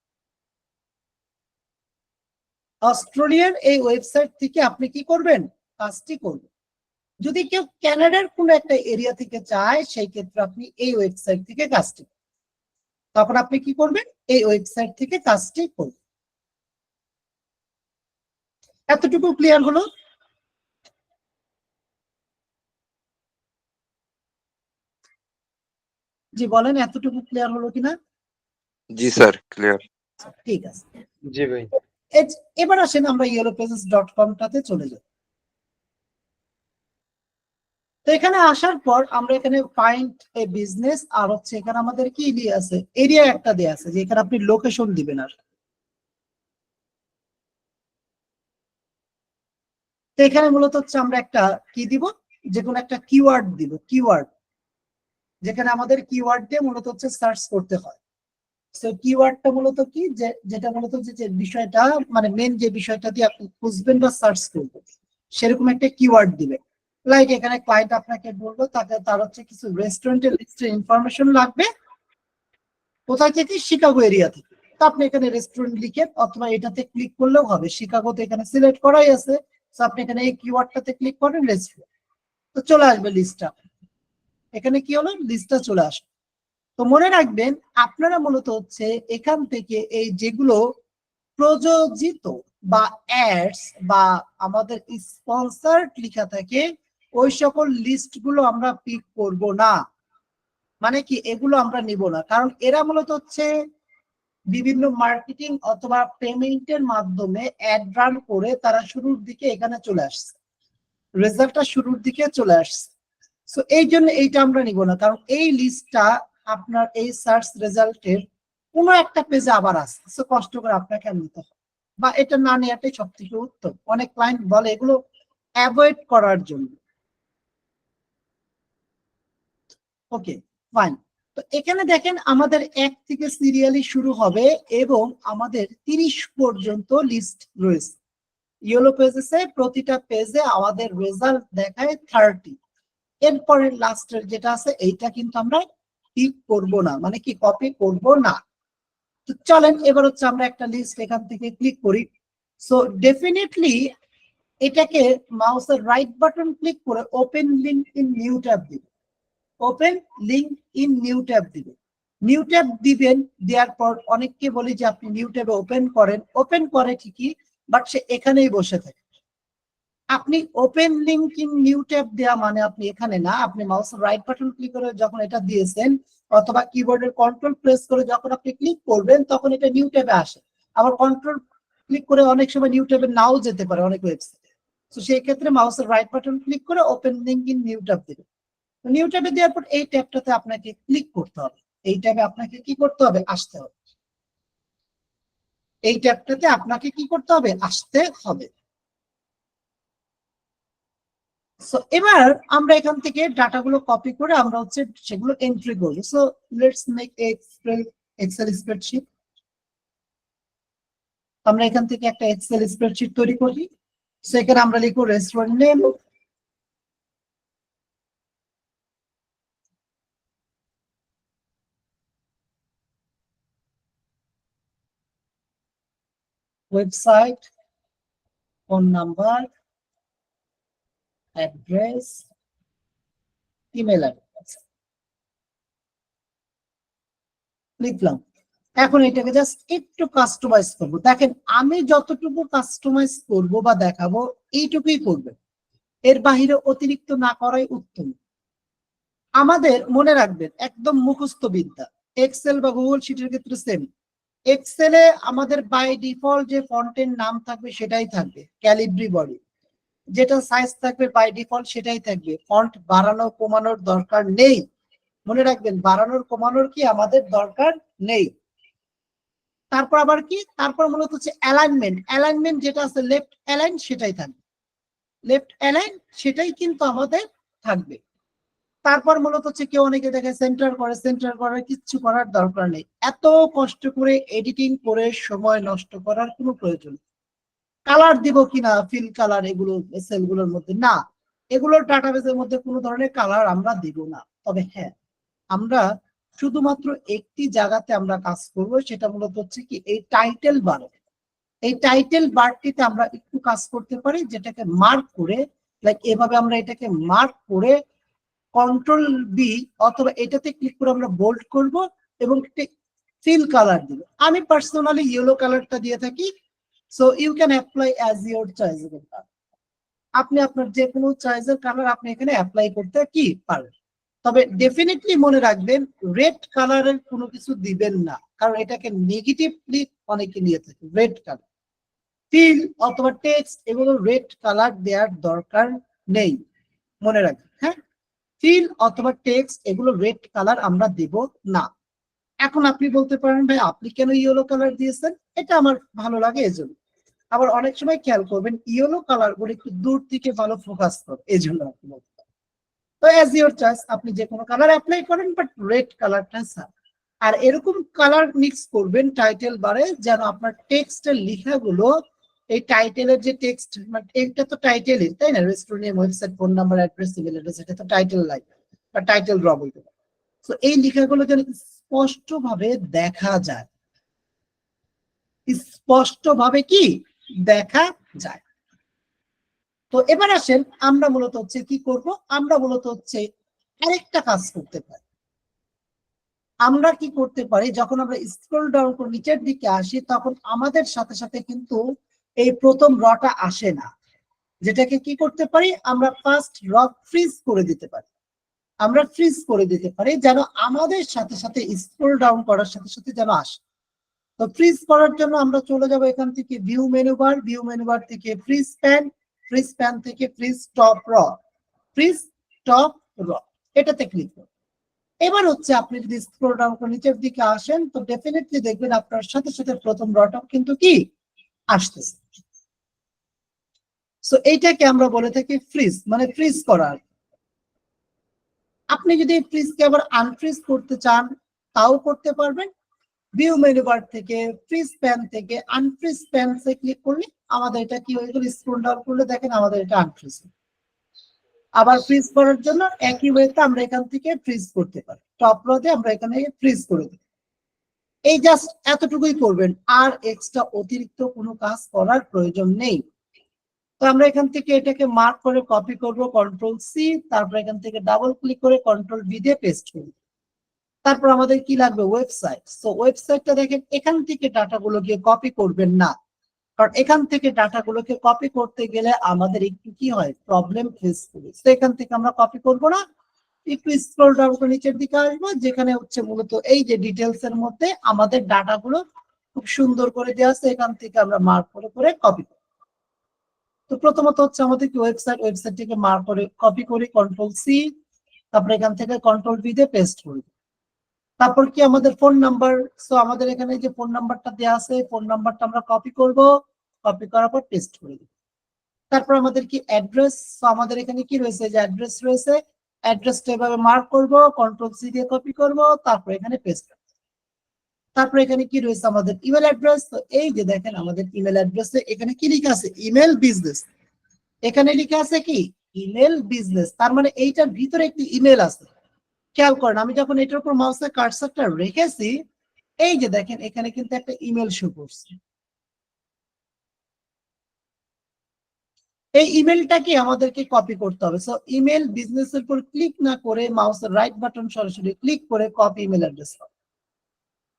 অস্ট্রেলিয়ার এই ওয়েবসাইট থেকে আপনি কি করবেন? কাজটি করবেন। যদি কেউ কানাডার কোনো একটা এরিয়া থেকে চায়, সেই ক্ষেত্রে আপনি এই ওয়েবসাইট থেকে কাজটি করবেন। তখন আপনি কি করবেন? এই ওয়েবসাইট থেকে কাজটি করবেন। এতটুকু ক্লিয়ার হলো? জি বলেন, এতটুকু ক্লিয়ার হলো কিনা? জি স্যার, ক্লিয়ার। ঠিক আছে। জি ভাই। এবার আসেন আমরা yellowpages.com টাতে চলে যাই। তো এখানে আসার পর আমরা এখানে ফাইন্ড এ বিজনেস, আর হচ্ছে এখানে আমাদের কি দিয়ে আছে? এরিয়া একটা দেয়া আছে, যে এখানে আপনি লোকেশন দিবেন। আর তো এখানে মূলত হচ্ছে আমরা একটা কি দিব? যে কোনো একটা কিওয়ার্ড দিব, কিওয়ার্ড, যেখানে আমাদের কিওয়ার্ড দিয়ে মূলত হচ্ছে সার্চ করতে হয়। তো কিওয়ার্ডটা মূলত কি, যেটা মূলত যে বিষয়টা মানে মেন যে বিষয়টা দিয়ে আপনি খুঁজবেন বা সার্চ করবেন, সেরকম একটা কিওয়ার্ড দিবেন। লাইক এখানে ক্লায়েন্ট আপনাকে বললো তার হচ্ছে কিছু রেস্টুরেন্টের লিস্টের ইনফরমেশন লাগবে। কোথায় থেকে? শিকাগো এরিয়া থেকে। তো আপনি এখানে রেস্টুরেন্ট লিখে অথবা এটাতে ক্লিক করলেও হবে, শিকাগো তো এখানে সিলেক্ট করাই আছে। তো আপনি এখানে এই কিওয়ার্ডটাতে ক্লিক করেন, রেস্টুরেন্ট, তো চলে আসবে লিস্টটা। এখানে কি হলো? লিস্টটা চলে আসবে। তো মনে রাখবেন, আপনারা মূলত হচ্ছে এখান থেকে এই যেগুলো প্রযোজিত বা অ্যাডস বা আমাদের স্পন্সরড লেখা থাকে, ওই সকল লিস্ট গুলো আমরা পিক করব না। মানে কি, এগুলো আমরা নিব না, কারণ এরা মূলত হচ্ছে বিভিন্ন মার্কেটিং অথবা পেমেন্টের মাধ্যমে অ্যাড রান করে তারা শুরুর দিকে এখানে চলে আসছে, রেজাল্টটা শুরুর দিকে চলে আসছে। সো এই জন্য এইটা আমরা নিব না, কারণ এই লিস্টটা আপনার এই সার্চ রেজাল্টের কোনো একটা পেজে আবার আছে। সো কষ্ট করে আপনাকে নিতে হবে, বা এটা না নেওয়াটাই সব থেকে উত্তম। অনেক ক্লায়েন্ট বলে এগুলো অ্যাভয়েড করার জন্য। ওকে, ফাইন। তো এখানে দেখেন আমাদের 1 থেকে সিরিয়ালি শুরু হবে এবং আমাদের 30 পর্যন্ত লিস্ট রয়েছে। ইয়েলো পেজেসে প্রতিটা পেজে আমাদের রেজাল্ট দেখায় 30। এরপরে লাস্টের যেটা আছে এইটা কিন্তু আমরা টিক করব না, মানে কি কপি করব না। তো চলেন এবার হচ্ছে আমরা একটা লিস্ট এখান থেকে ক্লিক করি। সো ডেফিনেটলি এটাকে মাউসের রাইট বাটন ক্লিক করে open link in new tab দিবেন। Open link in new tab দিবেন। নিউ ট্যাব দিবেন, দেওয়ার পর অনেককে বলি যে আপনি নিউ ট্যাবে ওপেন করেন, ওপেন করে ঠিকই, বাট সে এখানেই বসে থাকে। আপনি open link in new tab দেওয়া মানে আপনি এখানে না, আপনি মাউসের রাইট বাটন ক্লিক করে যখন এটা দিয়েছেন অথবা কিবোর্ডের কন্ট্রোল প্রেস করে যখন আপনি ক্লিক করবেন, তখন এটা নিউ ট্যাবে আসে। আবার কন্ট্রোল ক্লিক করে অনেক সময় নিউ ট্যাবে নাও যেতে পারে অনেক ওয়েবসাইটে। তো সেই ক্ষেত্রে মাউসের রাইট বাটন ক্লিক করে open link in new tab দিবেন। নিউ ট্যাবে দেওয়ার পর এই ট্যাবটাতে আপনাকে ক্লিক করতে হবে। এই ট্যাবে আপনাকে কি করতে হবে? আসতে হবে। এই ট্যাবটাতে আপনাকে কি করতে হবে? আসতে হবে। সো এবার আমরা এখান থেকে ডাটাগুলো কপি করে আমরা হচ্ছে সেগুলো এন্ট্রি করব। So let's make Excel spreadsheet. আমরা এখান থেকে একটা এক্সেল স্প্রেডশিট তৈরি করি। সো এখানে আমরা লিখব restaurant name, website, phone number, address, email address লিখলাম। এখন এটাকে জাস্ট একটু কাস্টমাইজ করব। দেখেন আমি যতটুকু কাস্টমাইজ করব বা দেখাবো এইটুকুই করবে, এর বাহিরে অতিরিক্ত না করাই উত্তম। আমাদের মনে রাখবেন একদম মুখস্থ বিদ্যা, এক্সেল বা গুগল শিটের ক্ষেত্রে সেম। এক্সেলে আমাদের বাই ডিফল্ট যে ফন্টের নাম থাকবে সেটাই থাকবে, ক্যালিব্রি বডি। যেটা সাইজ থাকবে বাই ডিফল্ট সেটাই থাকবে, ফন্ট বাড়ানো কমানোর দরকার নেই। মনে রাখবেন বাড়ানোর কমানোর কি আমাদের দরকার নেই। তারপর আবার কি, তারপর মূলত হচ্ছে অ্যালাইনমেন্ট। অ্যালাইনমেন্ট যেটা আছে লেফট অ্যালাইন সেটাই থাকবে, লেফট অ্যালাইন সেটাই কিন্তু আমাদের থাকবে। তারপর মূলত হচ্ছে কেউ অনেকে দেখে সেন্টার করে, সেন্টার করার কিচ্ছু করার দরকার নেই। এত কষ্ট করে এডিটিং করে সময় নষ্ট করার কোনো প্রয়োজন নেই। কালার দিব কিনা, ফিল কালার, এগুলো সেলগুলোর মধ্যে না, এগুলোর ডাটাবেসের মধ্যে কোনো ধরনের কালার আমরা দিব না। তবে হ্যাঁ, আমরা শুধুমাত্র একটি জায়গাতে আমরা কাজ করব, সেটা মূলত হচ্ছে কি এই টাইটেল বার। এই টাইটেল বারটিতে আমরা একটু কাজ করতে পারি, যেটাকে মার্ক করে, লাইক এভাবে আমরা এটাকে মার্ক করে কন্ট্রোল বি অথবা এটাতে ক্লিক করে আমরা বোল্ড করব এবং ফিল কালার দিব। আমি পার্সোনালি ইয়েলো কালারটা দিয়ে থাকি। So you can apply as your choice. আপনি আপনার যে কোনো চয়েসের কালার আপনি এখানে অ্যাপ্লাই করতে কি পারেন। তবে ডেফিনেটলি মনে রাখবেন রেড কালারের কোনো কিছু দিবেন না, কারণ এটাকে নেগেটিভলি অনেকে নিয়ে থাকে। রেড কালার ফিল অথবা টেক্সট এগুলো রেড কালার দেওয়ার দরকার নেই, মনে রাখবেন। হ্যাঁ, ফিল অথবা টেক্সট এগুলো রেড কালার আমরা দেব না। এখন আপনি বলতে পারেন ভাই আপনি কেন ইয়েলো কালার দিয়েছেন? এটা আমার ভালো লাগে এজন্য। আবার অনেক সময় খেয়াল করবেন ইয়েলো কালার গুলো একটু দূর থেকে ভালো ফোকাস করে, এই জন্য আপনি বলতে পারেন। তো অ্যাজ ইউর চয়েস, আপনি যে কোনো কালার অ্যাপ্লাই করেন, বাট রেড কালারটা স্যার। আর এরকম কালার মিক্স করবেন টাইটেল বারে, যেন আপনার টেক্সটের লেখাগুলো এই টাইটেলের যে টেক্সট, মানে এটা তো টাইটেলই তাই না, restaurant name, website, phone number, address, email address, এটা তো টাইটেল লাইক বা টাইটেল ড্র বলতে পারেন। তো এই লেখাগুলো যেন স্পষ্টভাবে দেখা যায়, স্পষ্টভাবে কি দেখা যায়। তো এবার আসেন আমরা মূলত হচ্ছে কি করব, আমরা মূলত হচ্ছে আরেকটা কাজ করতে পারি। আমরা কি করতে পারি, যখন আমরা স্ক্রল ডাউন করে নিচের দিকে আসি তখন আমাদের সাথে সাথে কিন্তু এই প্রথম রটা আসে না, যেটাকে কি করতে পারি আমরা ফার্স্ট র ফ্রিজ করে দিতে পারি। আমরা ফ্রিজ করে দিতে পারি যেন আমাদের সাথে সাথে স্ক্রল ডাউন করার সাথে সাথে যেন আসে। তো ফ্রিজ করার জন্য আমরা চলে যাব এখান থেকে view menu bar, view menu bar থেকে ফ্রিজ প্যান, ফ্রিজ প্যান থেকে ফ্রিজ টপ র, ফ্রিজ টপ র, এটাতে ক্লিক করুন। এবার হচ্ছে আপনি যদি স্ক্রল ডাউন করে নিচের দিকে আসেন তো ডেফিনেটলি দেখবেন আপনার সাথে সাথে প্রথম রটা কিন্তু কি আসতেছে। সো এইটাকে আমরা বলে থাকি ফ্রিজ, মানে ফ্রিজ করার। আপনি যদি ফ্রিজকে আবার আনফ্রিজ করতে চান তাও করতে পারবেন। ভিউ মেনু বার থেকে ফ্রিজ প্যান থেকে আনফ্রিজ প্যানসে ক্লিক করলে আমাদের এটা কি হয়ে গেল, স্ক্রল ডাউন করলে দেখেন আমাদের এটা আনফ্রিজ। আবার ফ্রিজ করার জন্য একই ওয়েতে আমরা এখান থেকে ফ্রিজ করতে পারি, টপ রতে আমরা এখানে ফ্রিজ করে দিই। এই জাস্ট এতটুকুই করবেন, আর এক্সট্রা অতিরিক্ত কোনো কাজ করার প্রয়োজন নেই। তো আমরা এখান থেকে এটাকে মার্ক করে কপি করব, কন্ট্রোল সি, তারপর এখান থেকে ডাবল ক্লিক করে কন্ট্রোল ভি দিয়ে পেস্ট করব। তারপর আমাদের কি লাগবে, ওয়েবসাইট। তো ওয়েবসাইটটা দেখেন এখান থেকে ডাটাগুলোকে কপি করবেন না, কারণ এখান থেকে ডাটাগুলোকে কপি করতে গেলে আমাদের একটু কি হয়, প্রবলেম ফেস করি। তো এখান থেকে আমরা কপি করব না, একটু স্ক্রল ডাউন করে নিচের দিকে আসবো, যেখানে হচ্ছে মূলত এই যে ডিটেলস এর মধ্যে আমাদের ডাটাগুলো খুব সুন্দর করে দেওয়া আছে, এখান থেকে আমরা মার্ক করে করে কপি করব। তো প্রথমত হচ্ছে আমাদের কি ওয়েবসাইট, ওয়েবসাইট থেকে মার্ক করে কপি করি, কন্ট্রোল সি, তারপর এখান থেকে কন্ট্রোল ভি দিয়ে পেস্ট করি। তারপর কি আমাদের ফোন নাম্বার, সো আমাদের এখানে যে ফোন নাম্বারটা দেওয়া আছে ফোন নাম্বারটা আমরা কপি করব, কপি করার পর পেস্ট করে দিব। তারপর আমাদের কি অ্যাড্রেস, সো আমাদের এখানে কি রয়েছে, যে অ্যাড্রেস রয়েছে, অ্যাড্রেসটা এভাবে মার্ক করব, কন্ট্রোল সি দিয়ে কপি করব, তারপর এখানে পেস্ট। তারপর এখানে কি রয়েছে আমাদের ইমেল অ্যাড্রেস। তো এই যে দেখেন আমাদের ইমেল অ্যাড্রেসে এখানে কি লেখা আছে, ইমেল বিজনেস। এখানে লেখা আছে কি ইমেল বিজনেস, তার মানে এইটার ভিতরে একটি ইমেল আছে। খেয়াল করেন আমি যখন এটার উপর মাউসের কার্সারটা রেখেছি, এই যে দেখেন এখানে কিন্তু একটা ইমেল শো করছে। এই ইমেলটাকে আমাদেরকে কপি করতে হবে। সো ইমেল বিজনেসের উপর ক্লিক না করে মাউসের রাইট বাটন সরাসরি ক্লিক করে কপি ইমেল অ্যাড্রেস।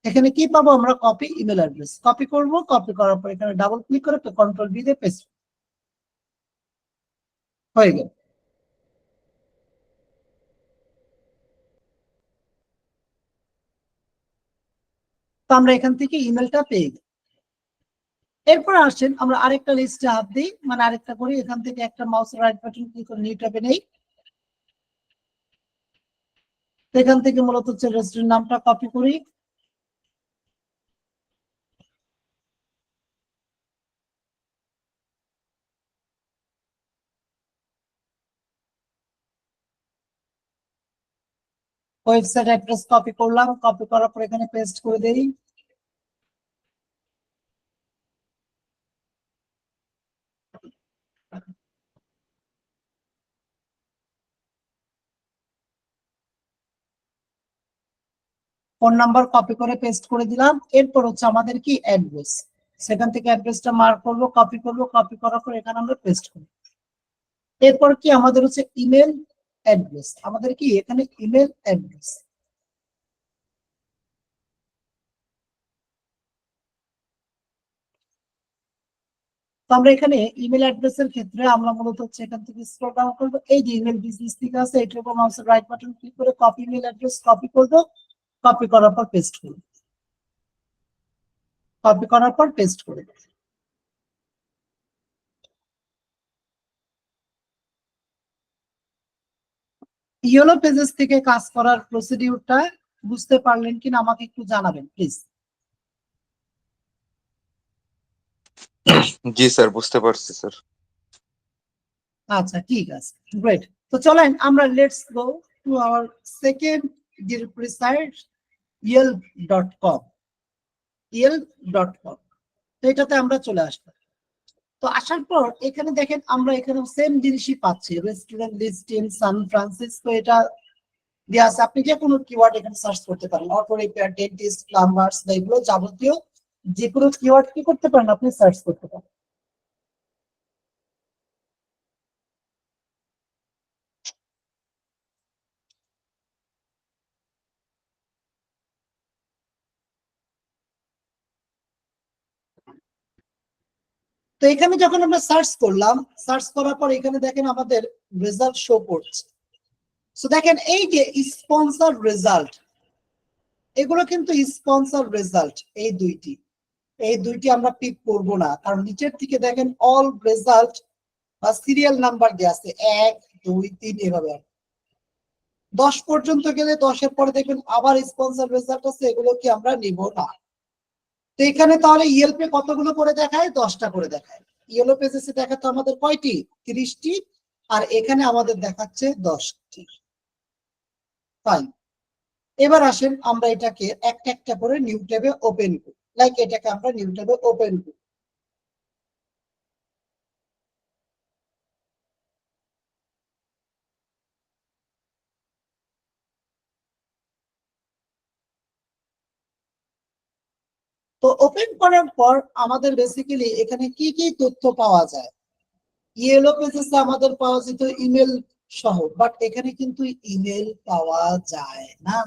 এখানে কি পাবো আমরা? কপি ইমেল অ্যাড্রেস কপি করব, কপি করার পর এখানে ডাবল ক্লিক করে কন্ট্রোল ভি দিয়ে পেস্ট হয়ে গেল। তো আমরা এখান থেকে ইমেলটা পেয়ে গেলাম। এরপর আসেন আমরা আরেকটা লিস্টে হাত দিই, মানে আরেকটা করি। এখান থেকে একটা মাউস রাইট বাটন ক্লিক করে নিউ ট্যাবে নেই। এখান থেকে মূলত হচ্ছে রেস্টুরেন্ট নামটা কপি করি, ওয়েবসাইট অ্যাড্রেস কপি করলাম, কপি করার পর এখানে পেস্ট করে দেই। ফোন নাম্বার কপি করে পেস্ট করে দিলাম। এরপর হচ্ছে আমাদের কি অ্যাড্রেস, সেখান থেকে অ্যাড্রেসটা মার্ক করব, কপি করব, কপি করার পর এখানে আমরা পেস্ট করব। এরপর কি আমাদের হচ্ছে ইমেল অ্যাড্রেস, আমাদের কি এখানে ইমেল অ্যাড্রেস। তো আমরা এখানে ইমেল অ্যাড্রেসের ক্ষেত্রে আমরা মূলত হচ্ছে এখান থেকে স্ক্রল ডাউন করব, এই যে ইমেল বিজনেস থেকে আছে এটার উপর মাউসের রাইট বাটন ক্লিক করে কপি ইমেল অ্যাড্রেস কপি করব, কপি করার পর পেস্ট করব, কপি করার পর পেস্ট করে দেব। ইয়েলো পেজেস থেকে কাজ করার প্রসিডিউরটা বুঝতে পারলেন কিনা আমাকে একটু জানাবেন প্লিজ। জি স্যার, বুঝতে পারছি স্যার। আচ্ছা ঠিক আছে, গ্রেট। তো চলেন আমরা let's go to our second directory site yelp.com। yelp.com, তো এটাতে আমরা চলে আসলাম। তো আসার পর এখানে দেখেন আমরা এখানে সেম জিনিসই পাচ্ছি, রেস্টুরেন্ট লিস্টিং সান ফ্রান্সিসকো, এটা দেওয়া আছে। আপনি যে কোনো কিওয়ার্ড এখানে সার্চ করতে পারেন, অটো রিপেয়ার, ডেন্টিস্ট, প্লাম্বার্স, এগুলো যাবতীয় যে কোনো কিওয়ার্ড কি করতে পারেন, আপনি সার্চ করতে পারেন। তো এখানে যখন আমরা সার্চ করলাম, সার্চ করার পর এখানে দেখেন আমাদের রেজাল্ট শো করছে। সো দেখেন এই যে স্পন্সর রেজাল্ট, এগুলো কিন্তু স্পন্সর রেজাল্ট, এই দুইটি আমরা পিক করব না, কারণ নিচের দিকে দেখেন অল রেজাল্ট বা সিরিয়াল নাম্বার দেওয়া আছে 1 2 3 এভাবে। 10 পর্যন্ত গেলে 10-এর পরে দেখবেন আবার স্পন্সর রেজাল্ট আছে, এগুলো কি আমরা নিব না। তো এখানে তাহলে ইয়েলপে কতগুলো করে দেখায়? 10টা করে দেখায়। ইয়েলো পেজেসে দেখাতো আমাদের কয়টি? 30টি, আর এখানে আমাদের দেখাচ্ছে 10টি। ফাইন। এবার আসেন আমরা এটাকে একটা একটা করে নিউ ট্যাবে ওপেন করি, লাইক এটাকে আমরা নিউ ট্যাবে ওপেন করি। তো ওপেন করার পর আমাদের বেসিক্যালি এখানে কি কি তথ্য পাওয়া যায়? ইয়েলো পেজেসে আমাদের পাওয়া যেত ইমেল সহ, বাট এখানে কিন্তু ইমেল পাওয়া যায় না।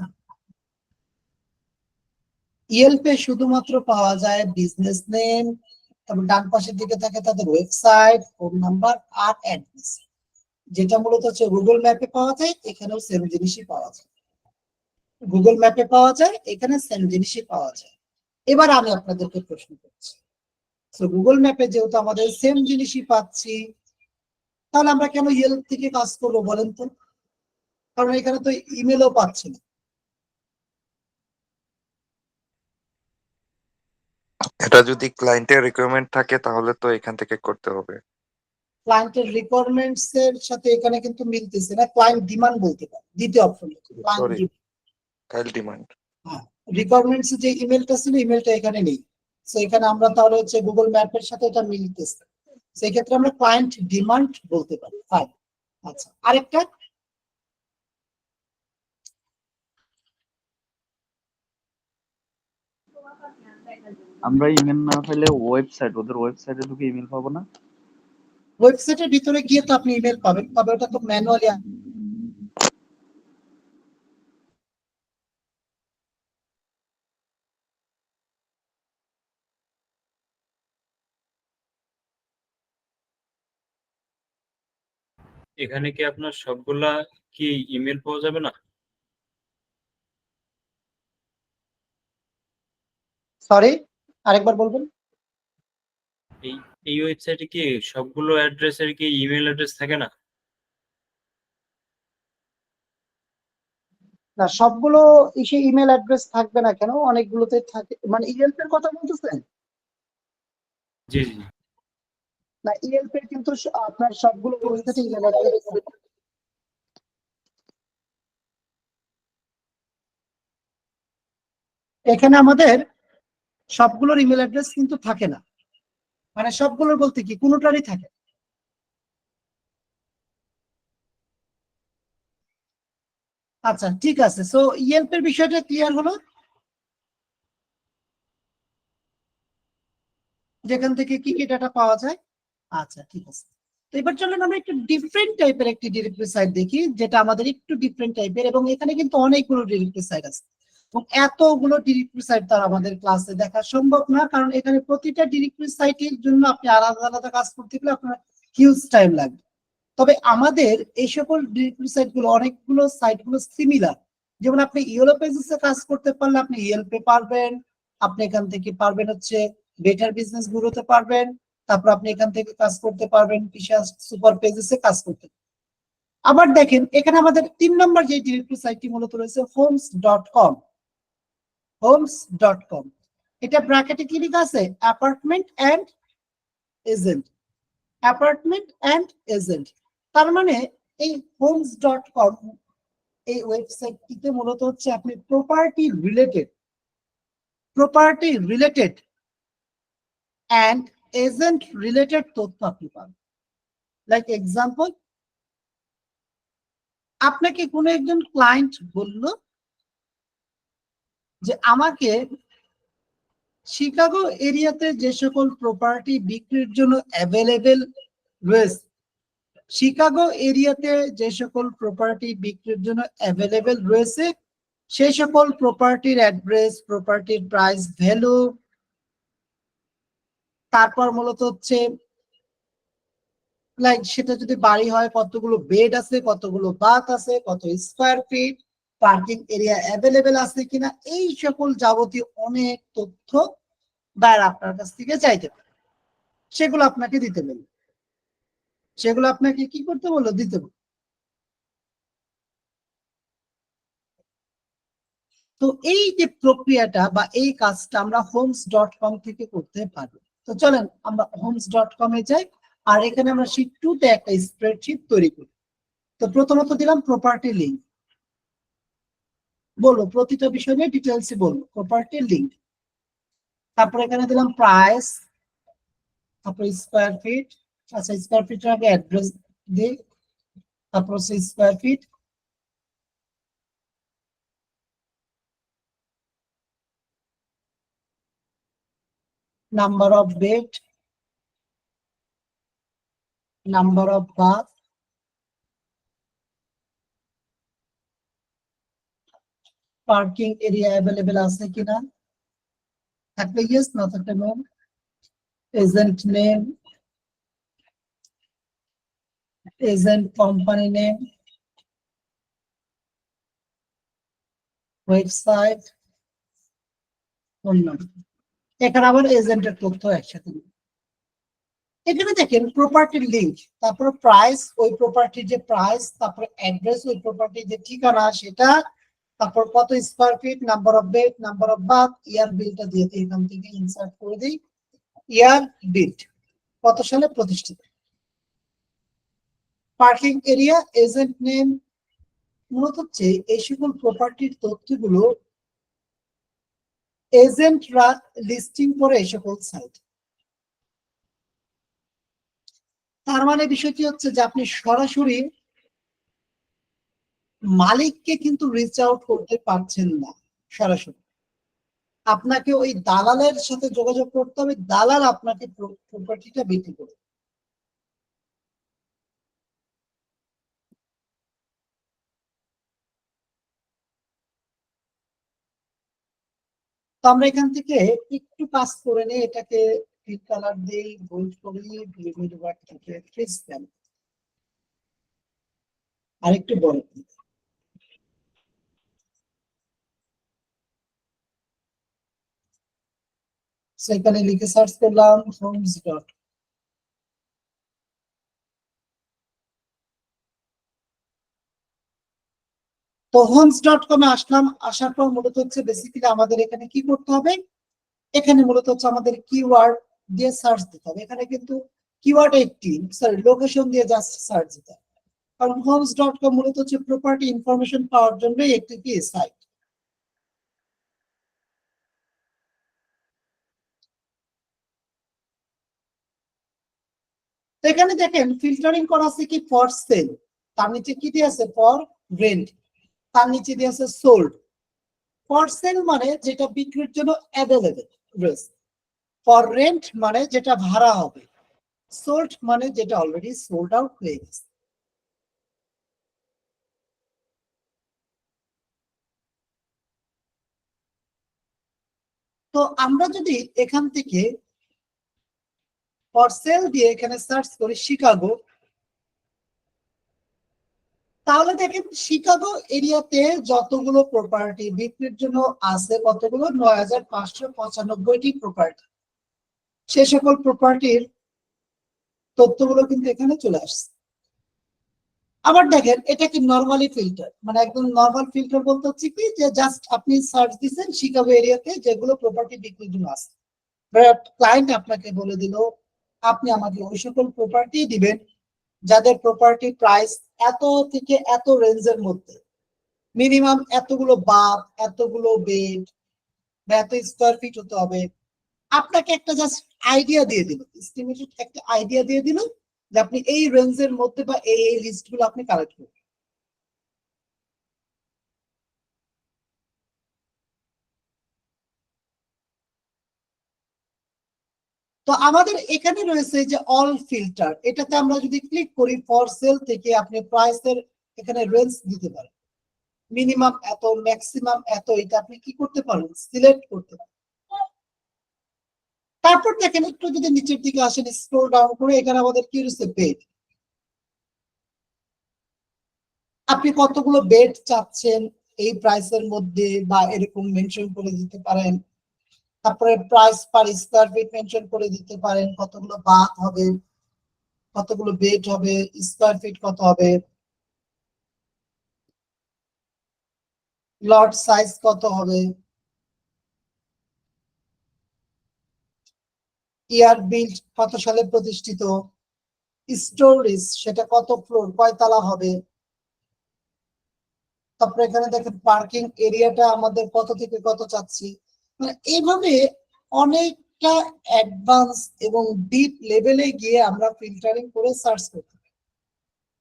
ইয়েলপে শুধুমাত্র পাওয়া যায় বিজনেস নেম, তারপর ডান পাশের দিকে থাকে তাদের ওয়েবসাইট, ফোন নাম্বার আর অ্যাড্রেস, যেটা মূলত হচ্ছে গুগল ম্যাপে পাওয়া যায়, এখানেও সেম জিনিসই পাওয়া যায়। গুগল ম্যাপে পাওয়া যায়, এখানে সেম জিনিসই পাওয়া যায়। এবার আমি আপনাদেরকে প্রশ্ন করছি, তো গুগল ম্যাপে যেহেতু আমাদের সেম জিনিসই পাচ্ছি, তাহলে আমরা কেন ইয়েলপ থেকে কাজ করবো বলেন তো? কারণ এখানে তো ইমেলও পাচ্ছি না। এটা যদি ক্লায়েন্টের রিকোয়ারমেন্ট থাকে তাহলে তো এখান থেকে করতে হবে। ক্লায়েন্টের রিকোয়ারমেন্টস এর সাথে এখানে কিন্তু মিলতেছে না, ক্লায়েন্ট ডিমান্ড বলতে পারে দ্বিতীয় অপশন। Sorry, file demand. হ্যাঁ, রিকোয়ারমেন্টস যে ইমেলটা ছিল, ইমেলটা এখানে নেই। সো এখানে আমরা তাহলে হচ্ছে গুগল ম্যাপের সাথে এটা মিলতেছে, সেই ক্ষেত্রে আমরা ক্লায়েন্ট ডিমান্ড বলতে পারি। ফাইন। আচ্ছা, আরেকটা আমরা ইমেল না পেলে ওয়েবসাইট, ওদের ওয়েবসাইটে ঢুকে ইমেল পাবো না? ওয়েবসাইটের ভিতরে গিয়ে তো আপনি ইমেল পাবেন, তবে ওটা তো ম্যানুয়ালি এখানে কি আপনার সবগুলা কি ইমেল পাওয়া যাবে না? সরি, আরেকবার বলবেন। এই এই ওয়েবসাইটে কি সবগুলো অ্যাড্রেসের কি ইমেল অ্যাড্রেস থাকে না? না, সবগুলো ইসে ইমেল অ্যাড্রেস থাকবে না কেন, অনেকগুলোতে থাকে। মানে ইয়েলপ এর কথা বলতেছেন? জি জি। না, ইয়েলপ এর কিন্তু আপনার সবগুলো ওয়েবসাইটে ইমেল অ্যাড্রেস। এখানে আমাদের সবগুলোর ইমেল অ্যাড্রেস কিন্তু থাকে না, মানে সবগুলোর বলতে কি কোনোটারই থাকে। আচ্ছা ঠিক আছে, সো ইয়েলপ এর বিষয়টা ক্লিয়ার হলো, যেখান থেকে কি কি ডাটা পাওয়া যায়। আচ্ছা ঠিক আছে, তো এবার চলেন আমরা একটু ডিফারেন্ট টাইপের একটি ডিরেক্টরি সাইট দেখি, যেটা আমাদের একটু ডিফারেন্ট টাইপের, এবং এখানে কিন্তু অনেকগুলো ডিরেক্টরি সাইট আছে, এবং এতগুলো ডিরেক্টরি সাইট তার আমাদের ক্লাসে দেখা সম্ভব না, কারণ এখানে প্রতিটা ডিরেক্টরি সাইটের জন্য আপনি আলাদা আলাদা কাজ করতে গেলে আপনার হিউজ টাইম লাগবে। তবে আমাদের এই সকল ডিরেক্টরি সাইট গুলো, অনেকগুলো সাইট গুলো সিমিলার। যেমন আপনি ইয়েলো পেজেস এ কাজ করতে পারলে আপনি ইয়েলপে পারবেন, আপনি এখান থেকে পারবেন হচ্ছে বেটার বিজনেস ব্যুরোতে পারবেন, তারপর আপনি এখান থেকে কাজ করতে পারবেন ফিশার সুপার পেজেস এ কাজ করতে। আবার দেখেন এখানে আমাদের 3 নম্বর যে ডিরেক্টরি সাইটটি মূলত রয়েছে homes.com। homes.com, এটা ব্র্যাকেটে কি লেখা আছে? Apartment and agent. Apartment and agent, তার মানে এই homes.com এই ওয়েবসাইটটিতে মূলত হচ্ছে আপনি property related and agent related তথ্য আপনি পাবেন। লাইক এক্সাম্পল, আপনাকে কোনো একজন ক্লায়েন্ট বলল যে আমাকে শিকাগো এরিয়াতে যে সকল প্রপার্টি বিক্রির জন্য অ্যাভেলেবেল রয়েছে, শিকাগো এরিয়াতে যে সকল প্রপার্টি বিক্রির জন্য অ্যাভেলেবেল রয়েছে সেই সকল প্রপার্টির অ্যাড্রেস, প্রপার্টির প্রাইস, ভ্যালু, তারপর মূলত হচ্ছে লাইক সেটা যদি বাড়ি হয় কতগুলো বেড আছে, কতগুলো বাথ আছে, কত square fit, parking area available আছে কিনা, এই সকল যাবতীয় অনেক তথ্য বায়ার আপনার কাছ থেকে চাইতে পারে। সেগুলো আপনাকে দিতে বলবে, সেগুলো আপনাকে কি করতে বললো? দিতে বললো। তো এই যে প্রক্রিয়াটা বা এই কাজটা আমরা homes.com থেকে করতে পারবো। তো চলেন আমরা homes.com এ যাই, আর এখানে আমরা শীট 2 তে একটা স্প্রেডশিট তৈরি করি। তো প্রথমত দিলাম প্রপার্টি লিঙ্ক, বলবো প্রতিটা বিষয় নিয়ে ডিটেলসে বলবো। প্রপার্টি লিঙ্ক, তারপর এখানে দিলাম প্রাইস, তারপর স্কোয়ার ফিট। আচ্ছা স্কোয়ার ফিটের আগে অ্যাড্রেস দিই, তারপর হচ্ছে square feet, number of bed, number of bath, parking area available আছে কিনা, থাকলে ইয়েস, না থাকলে no, agent name, agent company name, website, phone number. এখানে আবার এজেন্টের তথ্য একসাথে নেই। এখানে দেখেন প্রপার্টির লিঙ্ক, তারপর প্রাইস, ওই প্রপার্টির যে প্রাইস, তারপর অ্যাড্রেস, ওই প্রপার্টির যে ঠিকানা সেটা, তারপর কত square feet, number of bed, number of bath, year বিলটা দিয়ে এখান থেকে ইনসার্ট করে দিই। ইয়ার বিল কত সালে প্রতিষ্ঠিত, পার্কিং এরিয়া, এজেন্ট নেম। মূলত হচ্ছে এই সকল প্রপার্টির তথ্যগুলো এজেন্টরা লিস্টিং করে এই সকল সাইট। তার মানে বিষয়টি হচ্ছে যে আপনি সরাসরি মালিককে কিন্তু রিচ আউট করতে পারছেন না সরাসরি, আপনাকে ওই দালালের সাথে যোগাযোগ করতে হবে, দালাল আপনাকে প্রপার্টিটা বিক্রি করবে। তো আমরা এখান থেকে একটু কাজ করে নিই, এটাকে কালার দিই, বোল্ড করি, ভিভিড ওয়ার্ড থেকে ফ্রিজ দেন। আরেকটু বড় করে। সেখানে লিখে সার্চ করলাম হোমস ডট। তো হোমস ডট কমে আসলাম, আসার পর মূলত হচ্ছে বেসিক্যালি আমাদের এখানে কি করতে হবে, এখানে মূলত হচ্ছে আমাদের কিওয়ার্ড দিয়ে সার্চ দিতে হবে। এখানে কিন্তু কিওয়ার্ড একটি, সরি লোকেশন দিয়ে জাস্ট সার্চ দিতে হবে, কারণ হোমস ডট কম মূলত হচ্ছে প্রপার্টি ইনফরমেশন পাওয়ার জন্য একটি কি সাইট। এখানে দেখেন ফিল্টারিং করা আছে কি ফর সেল, তার নিচে কি দিয়ে আছে ফর রেন্ট, তার নিচে দিয়ে আছে সোল্ড। ফর সেল মানে যেটা বিক্রির জন্য অ্যাভেলেবেল রয়েছে, ফর রেন্ট মানে যেটা ভাড়া হবে, সোল্ড মানে যেটা অলরেডি সোল্ড আউট হয়ে গেছে। তো আমরা যদি এখান থেকে ফর সেল দিয়ে এখানে সার্চ করি শিকাগো, তাহলে দেখেন শিকাগো এরিয়াতে যতগুলো প্রপার্টি বিক্রির জন্য আছে কতগুলো ৯,৫৯৫টি প্রপার্টি, সে সকল প্রপার্টির তথ্যগুলো কিন্তু এখানে চলে আসছে। আবার দেখেন এটা কি নরমালি ফিল্টার, মানে একদম নরমাল ফিল্টার বলতে হচ্ছে কি যে জাস্ট আপনি সার্চ দিচ্ছেন শিকাগো এরিয়াতে যেগুলো প্রপার্টি বিক্রির জন্য আছে, বাট ক্লায়েন্ট আপনাকে বলে দিল আপনি আমাকে ওই সকল প্রপার্টি দিবেন যাদের প্রপার্টি প্রাইস এত থেকে এত রেঞ্জের মধ্যে, মিনিমাম এতগুলো বাথ, এতগুলো বেড, এত স্কোয়ার ফিট হতে হবে। আপনাকে একটা জাস্ট আইডিয়া দিয়ে দিল, এস্টিমেটেড একটা আইডিয়া দিয়ে দিল যে আপনি এই রেঞ্জের মধ্যে বা এই লিস্ট গুলো আপনি কালেক্ট করবেন। তো আমাদের এখানে রয়েছে যে অল ফিল্টার, এটাতে আমরা যদি ক্লিক করি ফর সেল থেকে আপনি প্রাইসের এখানে রেঞ্জ দিতে পারেন, মিনিমাম এত, ম্যাক্সিমাম এত, এটা আপনি কি করতে পারেন সিলেক্ট করতে পারেন। তারপর দেখেন একটু যদি নিচের দিকে আসেন স্ক্রল ডাউন করে, এখানে আমাদের কি রয়েছে বেড, আপনি কতগুলো বেড চাচ্ছেন এই প্রাইসের মধ্যে বা এরকম মেনশন করে দিতে পারেন। তারপরে price per square feet mention করে দিতে পারেন, কতগুলো বাথ হবে, কতগুলো বেড হবে, স্কয়ার ফিট কত হবে, লট সাইজ কত হবে, ইয়ার বিল্ড কত সালে প্রতিষ্ঠিত, স্টোরেজ সেটা কত ফ্লোর কয়তলা হবে, তারপরে এখানে দেখেন পার্কিং এরিয়াটা আমাদের কত থেকে কত চাচ্ছি। মানে এইভাবে অনেকটা অ্যাডভান্স এবং ডিপ লেভেলে গিয়ে আমরা ফিল্টারিং করে সার্চ করতে পারি।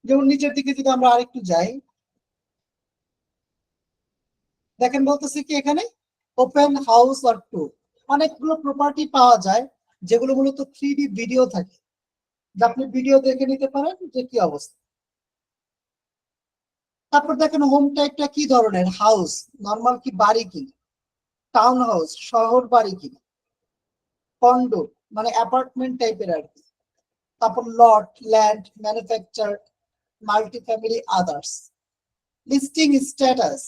যেমন নিচের দিকে যদি আমরা আরেকটু যাই, দেখেন বলতেছে কি এখানে ওপেন হাউস আর ট্যুর, অনেকগুলো প্রপার্টি পাওয়া যায় যেগুলো মূলত 3D ভিডিও থাকে, যা আপনি ভিডিও দেখে নিতে পারেন যে কি অবস্থা। তারপর দেখেন হোম টাইপটা কি ধরনের, হাউস নরমাল কি বাড়ি কিনা, টাউন হাউস শহর বাড়ি কিনা, কন্ডো মানে অ্যাপার্টমেন্ট টাইপের আর কি, তারপর lot land manufacture multi family others, listing status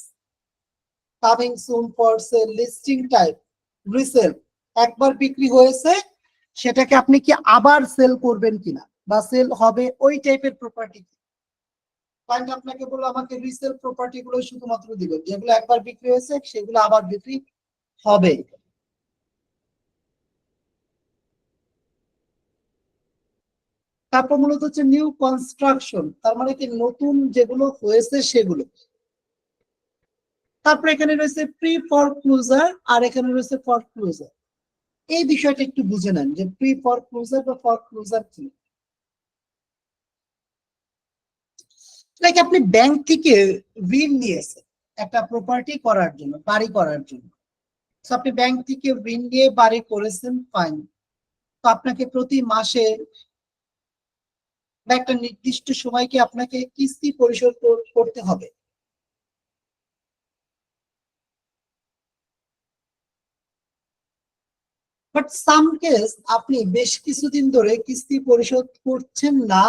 coming soon for sale, listing type resale, একবার বিক্রি হয়েছে সেটাকে আপনি কি আবার সেল করবেন কিনা বা সেল হবে ওই টাইপের প্রপার্টি। ক্লায়েন্ট আপনাকে বললো আমাকে রিসেল প্রপার্টি গুলো শুধুমাত্র দিবেন যেগুলো একবার বিক্রি হয়েছে সেগুলো আবার বিক্রি হবে। তারপর মূলত হচ্ছে নিউ কনস্ট্রাকশন, তার মানে কি নতুন যেগুলো হয়েছে সেগুলো। তারপর এখানে রয়েছে প্রি ফরক্লোজার আর এখানে রয়েছে ফরক্লোজার, এই বিষয়টা একটু বুঝে নেন যে প্রি ফরক্লোজার বা ফরক্লোজার কি। লাইক আপনি ব্যাংক থেকে ঋণ নিয়েছেন একটা প্রপার্টি করার জন্য, বাড়ি করার জন্য, তো আপনি ব্যাংক থেকে ঋণ নিয়ে বাড়ি করেছেন, ফাইন, তো আপনাকে প্রতি মাসে বা একটা নির্দিষ্ট সময়কে আপনাকে কিস্তি পরিশোধ করতে হবে। বাট সাম কেস আপনি বেশ কিছুদিন ধরে কিস্তি পরিশোধ করছেন না,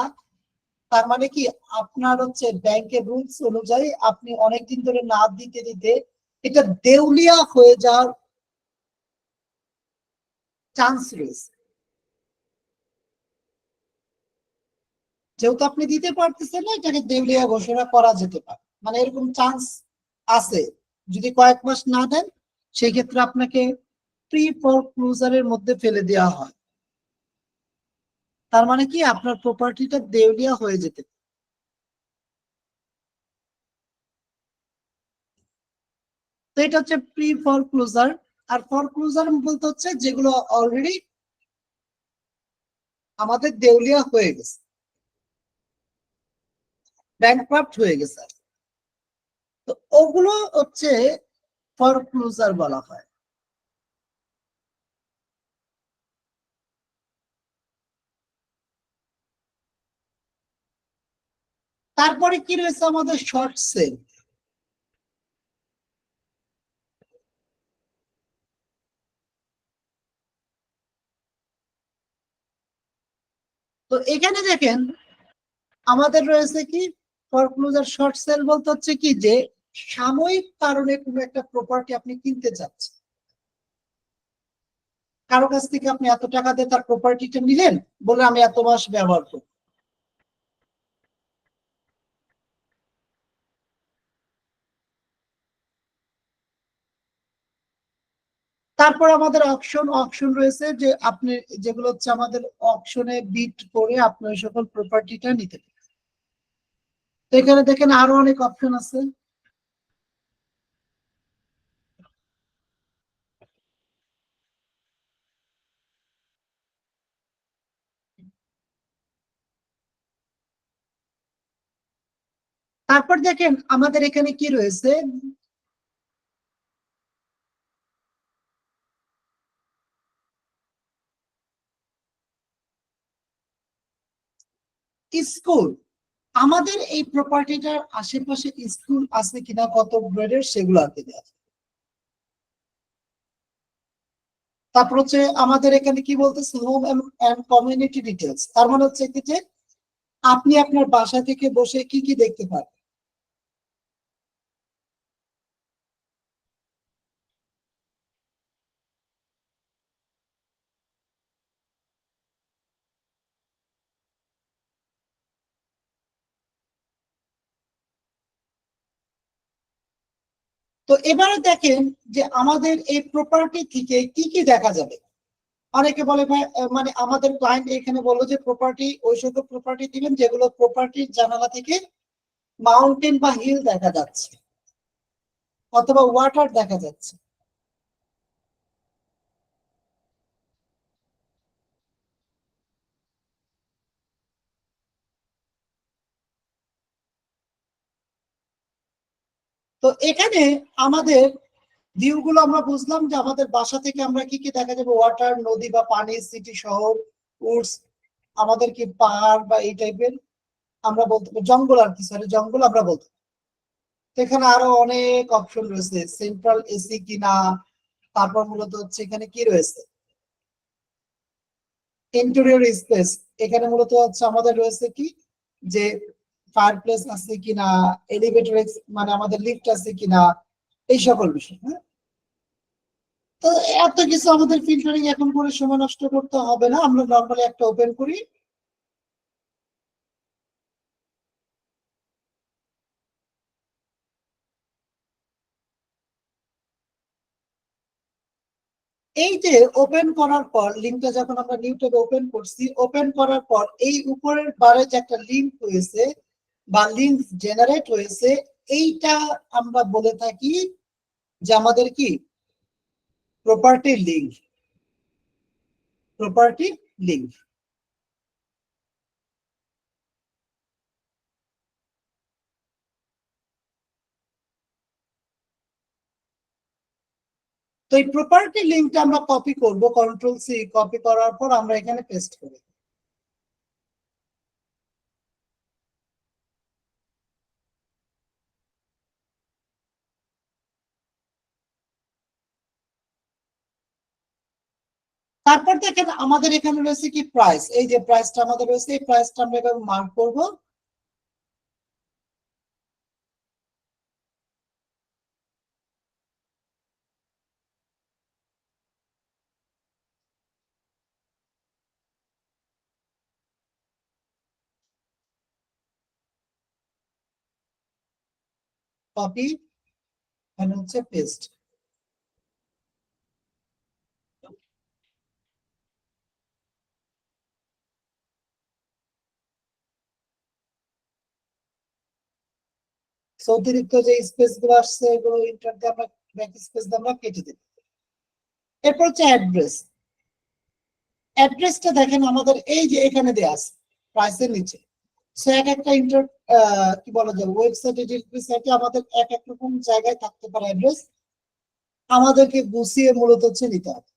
তার মানে কি আপনার হচ্ছে ব্যাংকের রুলস অনুযায়ী আপনি অনেকদিন ধরে না দিতে দিতে এটা দেউলিয়া হয়ে যাওয়ার চান্স রয়েছে। যেহেতু আপনি দিতে পারতেছেন না, এটাকে দেউলিয়া ঘোষণা করা যেতে পারে, মানে এরকম চান্স আছে। যদি কয়েক মাস না দেন সেই ক্ষেত্রে আপনাকে প্রি ফরক্লোজারের মধ্যে ফেলে দেওয়া হয়। তার মানে কি আপনার প্রপার্টিটা দেউলিয়া হয়ে যেতে পারে। তো এটা হচ্ছে প্রি ফরক্লোজার। আর ফরক্লোজার বলতে হচ্ছে যেগুলো অলরেডি আমাদের দেউলিয়া হয়ে গেছে, ব্যাংক্রাফট হয়ে গেছে, তো ওগুলো হচ্ছে ফরক্লোজার বলা হয়। তারপরে কি রয়েছে আমাদের শর্ট সেল। তো এখানে দেখেন আমাদের রয়েছে কি ফরক্লোজার শর্ট সেল বলতে হচ্ছে কি যে সাময়িক কারণে কোনো একটা প্রপার্টি আপনি কিনতে চাচ্ছেন, কারো কাছ থেকে আপনি এত টাকা দিয়ে তার প্রপার্টিটা নিলেন, বলে আমি এত মাস ব্যবহার করব। তারপর আমাদের অকশন রয়েছে, যে আপনি যেগুলো হচ্ছে আমাদের অকশনে বিড করে আপনি ওই সকল প্রপার্টিটা নিতে পারেন। তো এখানে দেখেন আরো অনেক অপশন আছে। তারপর দেখেন আমাদের এখানে কি রয়েছে, স্কুল। আমাদের এই প্রপার্টিটার আশেপাশে স্কুল আছে কিনা, কত গ্রেডের, সেগুলো আর কি দেওয়া আছে। তারপর হচ্ছে আমাদের এখানে কি বলতেছে, হোম এন্ড কমিউনিটি ডিটেলস। তার মানে হচ্ছে কি যে আপনি আপনার বাসা থেকে বসে কি কি দেখতে পারেন। তো এবারে দেখেন যে আমাদের এই প্রপার্টি থেকে কি কি দেখা যাবে। অনেকে বলে ভাই মানে আমাদের ক্লায়েন্ট এখানে বললো যে প্রপার্টি, ওই সকল প্রপার্টি দিবেন যেগুলো প্রপার্টির জানালা থেকে মাউন্টেন বা হিল দেখা যাচ্ছে অথবা ওয়াটার দেখা যাচ্ছে। তো এখানে আমাদের ভিউ গুলো আমরা বুঝলাম যে আমাদের বাসা থেকে আমরা কি কি দেখা যাবে, ওয়াটার, নদী বা পানি, সিটি, শহর, উডস, আমাদের কি পাহাড় বা এই টাইপের আমরা বলতে পারি, জঙ্গল আর কি, সরি জঙ্গল আমরা বলতে পারি। তো এখানে আরো অনেক অপশন রয়েছে, সেন্ট্রাল এসি কিনা, তারপর মূলত হচ্ছে এখানে কি রয়েছে, ইন্টেরিয়র স্পেস। এখানে মূলত হচ্ছে আমাদের রয়েছে কি যে ফায়ার প্লেস আছে কিনা, এলিভেটর মানে আমাদের লিফট আছে কিনা, এই সকল বিষয়। হ্যাঁ, তো এত কিছু আমাদের ফিল্টারিং এখন করে সময় নষ্ট করতে হবে না, আমরা নর্মালি একটা ওপেন করি। এই যে ওপেন করার পর লিঙ্কটা যখন আমরা নিউ ট্যাবে ওপেন করছি, ওপেন করার পর এই উপরের বারে যে একটা লিঙ্ক হয়েছে বা লিঙ্ক জেনারেট হয়েছে, এইটা আমরা বলে থাকি যে আমাদের কি প্রপার্টি লিঙ্ক। Property link. তো এই প্রপার্টি লিঙ্কটা আমরা কপি করব, কন্ট্রোল সি, কপি করার পর আমরা এখানে পেস্ট করব। তারপর দেখেন আমাদের এখানে রয়েছে কি প্রাইস, এই যে প্রাইসটা আমাদের রয়েছে, এই প্রাইসটা আমরা এভাবে মার্ক করব। কপি, এখানে হচ্ছে পেস্ট। অতিরিক্ত যে স্পেস গুলো আসছে এগুলো ইন্টার দিয়ে আমরা ব্যাক স্পেস দিয়ে আমরা কেটে দিই। এরপর হচ্ছে অ্যাড্রেস। অ্যাড্রেসটা দেখেন আমাদের এই যে এখানে দেয়া আছে প্রাইসের নিচে। সো এক একটা কি বলা যায় ওয়েবসাইটে ডিরেক্টরি সাইটে আমাদের এক এক রকম জায়গায় থাকতে পারে অ্যাড্রেস, আমাদেরকে গুছিয়ে মূলত হচ্ছে নিতে হবে।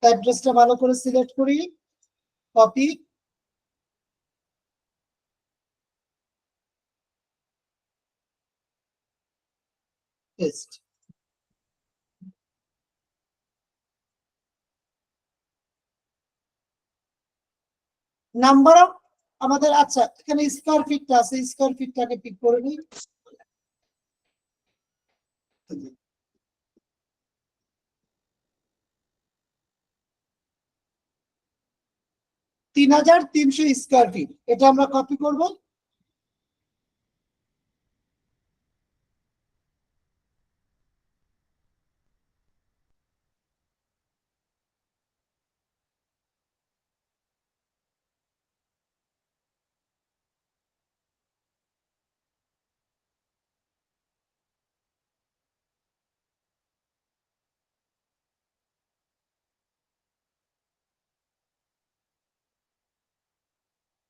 অ্যাড্রেসটা ভালো করে সিলেক্ট করি, কপি, পেস্ট। নাম্বার অফ আমাদের, আচ্ছা এখানে স্কয়ার ফিটটা আছে, স্কয়ার ফিটটাকে পিক করে নিই। 3300 স্কয়ার ফিট, এটা আমরা কপি করব।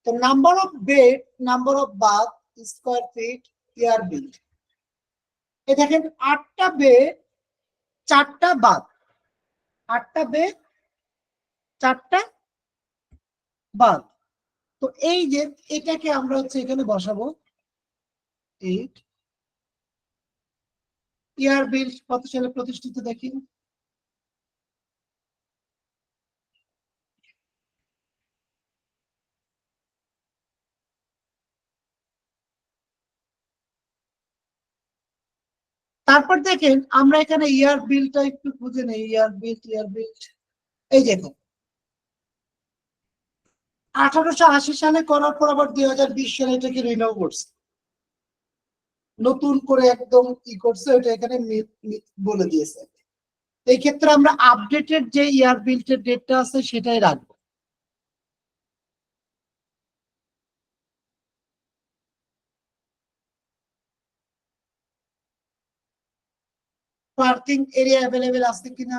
তো number of bed, number of bath, square feet, year build. এ দেখেন 8টা বেড 4টা বাথ, 8টা বেড 4টা বাথ। তো এই যে এটাকে আমরা হচ্ছে এখানে বসাবো 8। ইয়ার বিল্ড কত সালে প্রতিষ্ঠিত দেখি। তারপর দেখেন আমরা এখানে ইয়ার বিলটা একটু খুঁজে নেই, ইয়ার বিল, ইয়ার বিল। এই দেখুন 1880 সালে করার পর আবার 2020 সালে এটাকে রিনিউ করছে, নতুন করে একদম ই করছে, এটা এখানে বলে দিয়েছে। এই ক্ষেত্রে আমরা আপডেটেড যে ইয়ার বিল্টের ডেটটা আছে সেটাই রাখবো। পার্কিং এরিয়া অ্যাভেলেবেল আছে কিনা,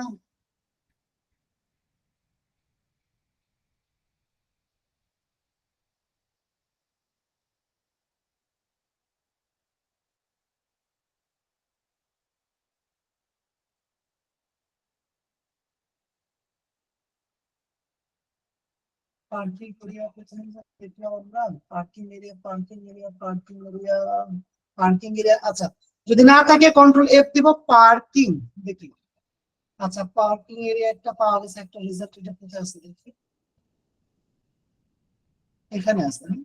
পার্কিং এরিয়া কোথায় দেখলাম আমরা, parking area, parking area, parking area, parking area. আচ্ছা যদি না থাকে কন্ট্রোল এফ দিব, পার্কিং দেখি। আচ্ছা পার্কিং এরিয়া একটা পাওয়া গেছে, একটা রেজাল্ট, এটা কোথায় আছে দেখি, এখানে আছে না?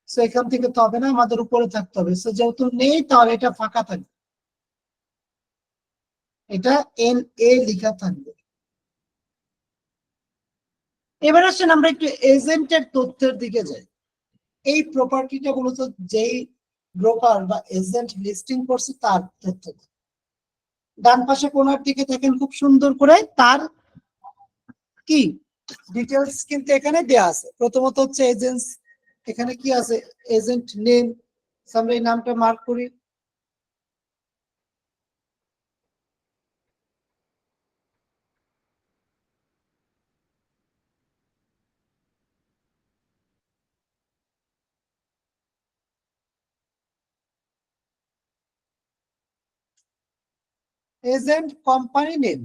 So এখান থেকে তো হবে না, আমাদের উপরে থাকতে হবে। So যেহেতু নেই তাহলে এটা ফাঁকা থাকবে, এটা এন এ লেখা থাকবে। এবার আসেন আমরা একটু এজেন্টের তথ্যের দিকে যাই। এই প্রপার্টিটা মূলত যেই ব্রোকার বা এজেন্ট লিস্টিং করছে তার তথ্য। ডান পাশে কোনার দিকে দেখেন খুব সুন্দর করে তার কি ডিটেলস কিন্তু এখানে দেয়া আছে। প্রথমত হচ্ছে এজেন্টস, এখানে কি আছে এজেন্ট নেম, আমরা এই নামটা মার্ক করি। এজেন্ট কোম্পানি নেম,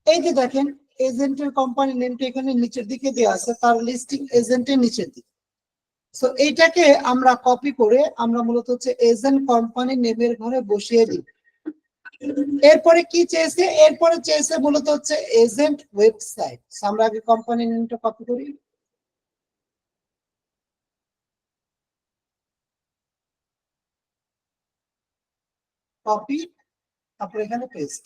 এই যে দেখেন এজেন্টের কোম্পানি নেমটা এখানে নিচের দিকে দেওয়া আছে, তার লিস্টিং এজেন্টের নিচের দিকে। সো এইটাকে আমরা কপি করে আমরা মূলত হচ্ছে এজেন্ট কোম্পানি নেমের ঘরে বসিয়ে দিই। এরপরে কি চেয়েছে, এরপরে চেয়েছে মূলত হচ্ছে এজেন্ট ওয়েবসাইট। আমরা আগে কোম্পানি নেমটা কপি করি, কপি, তারপর এখানে পেস্ট।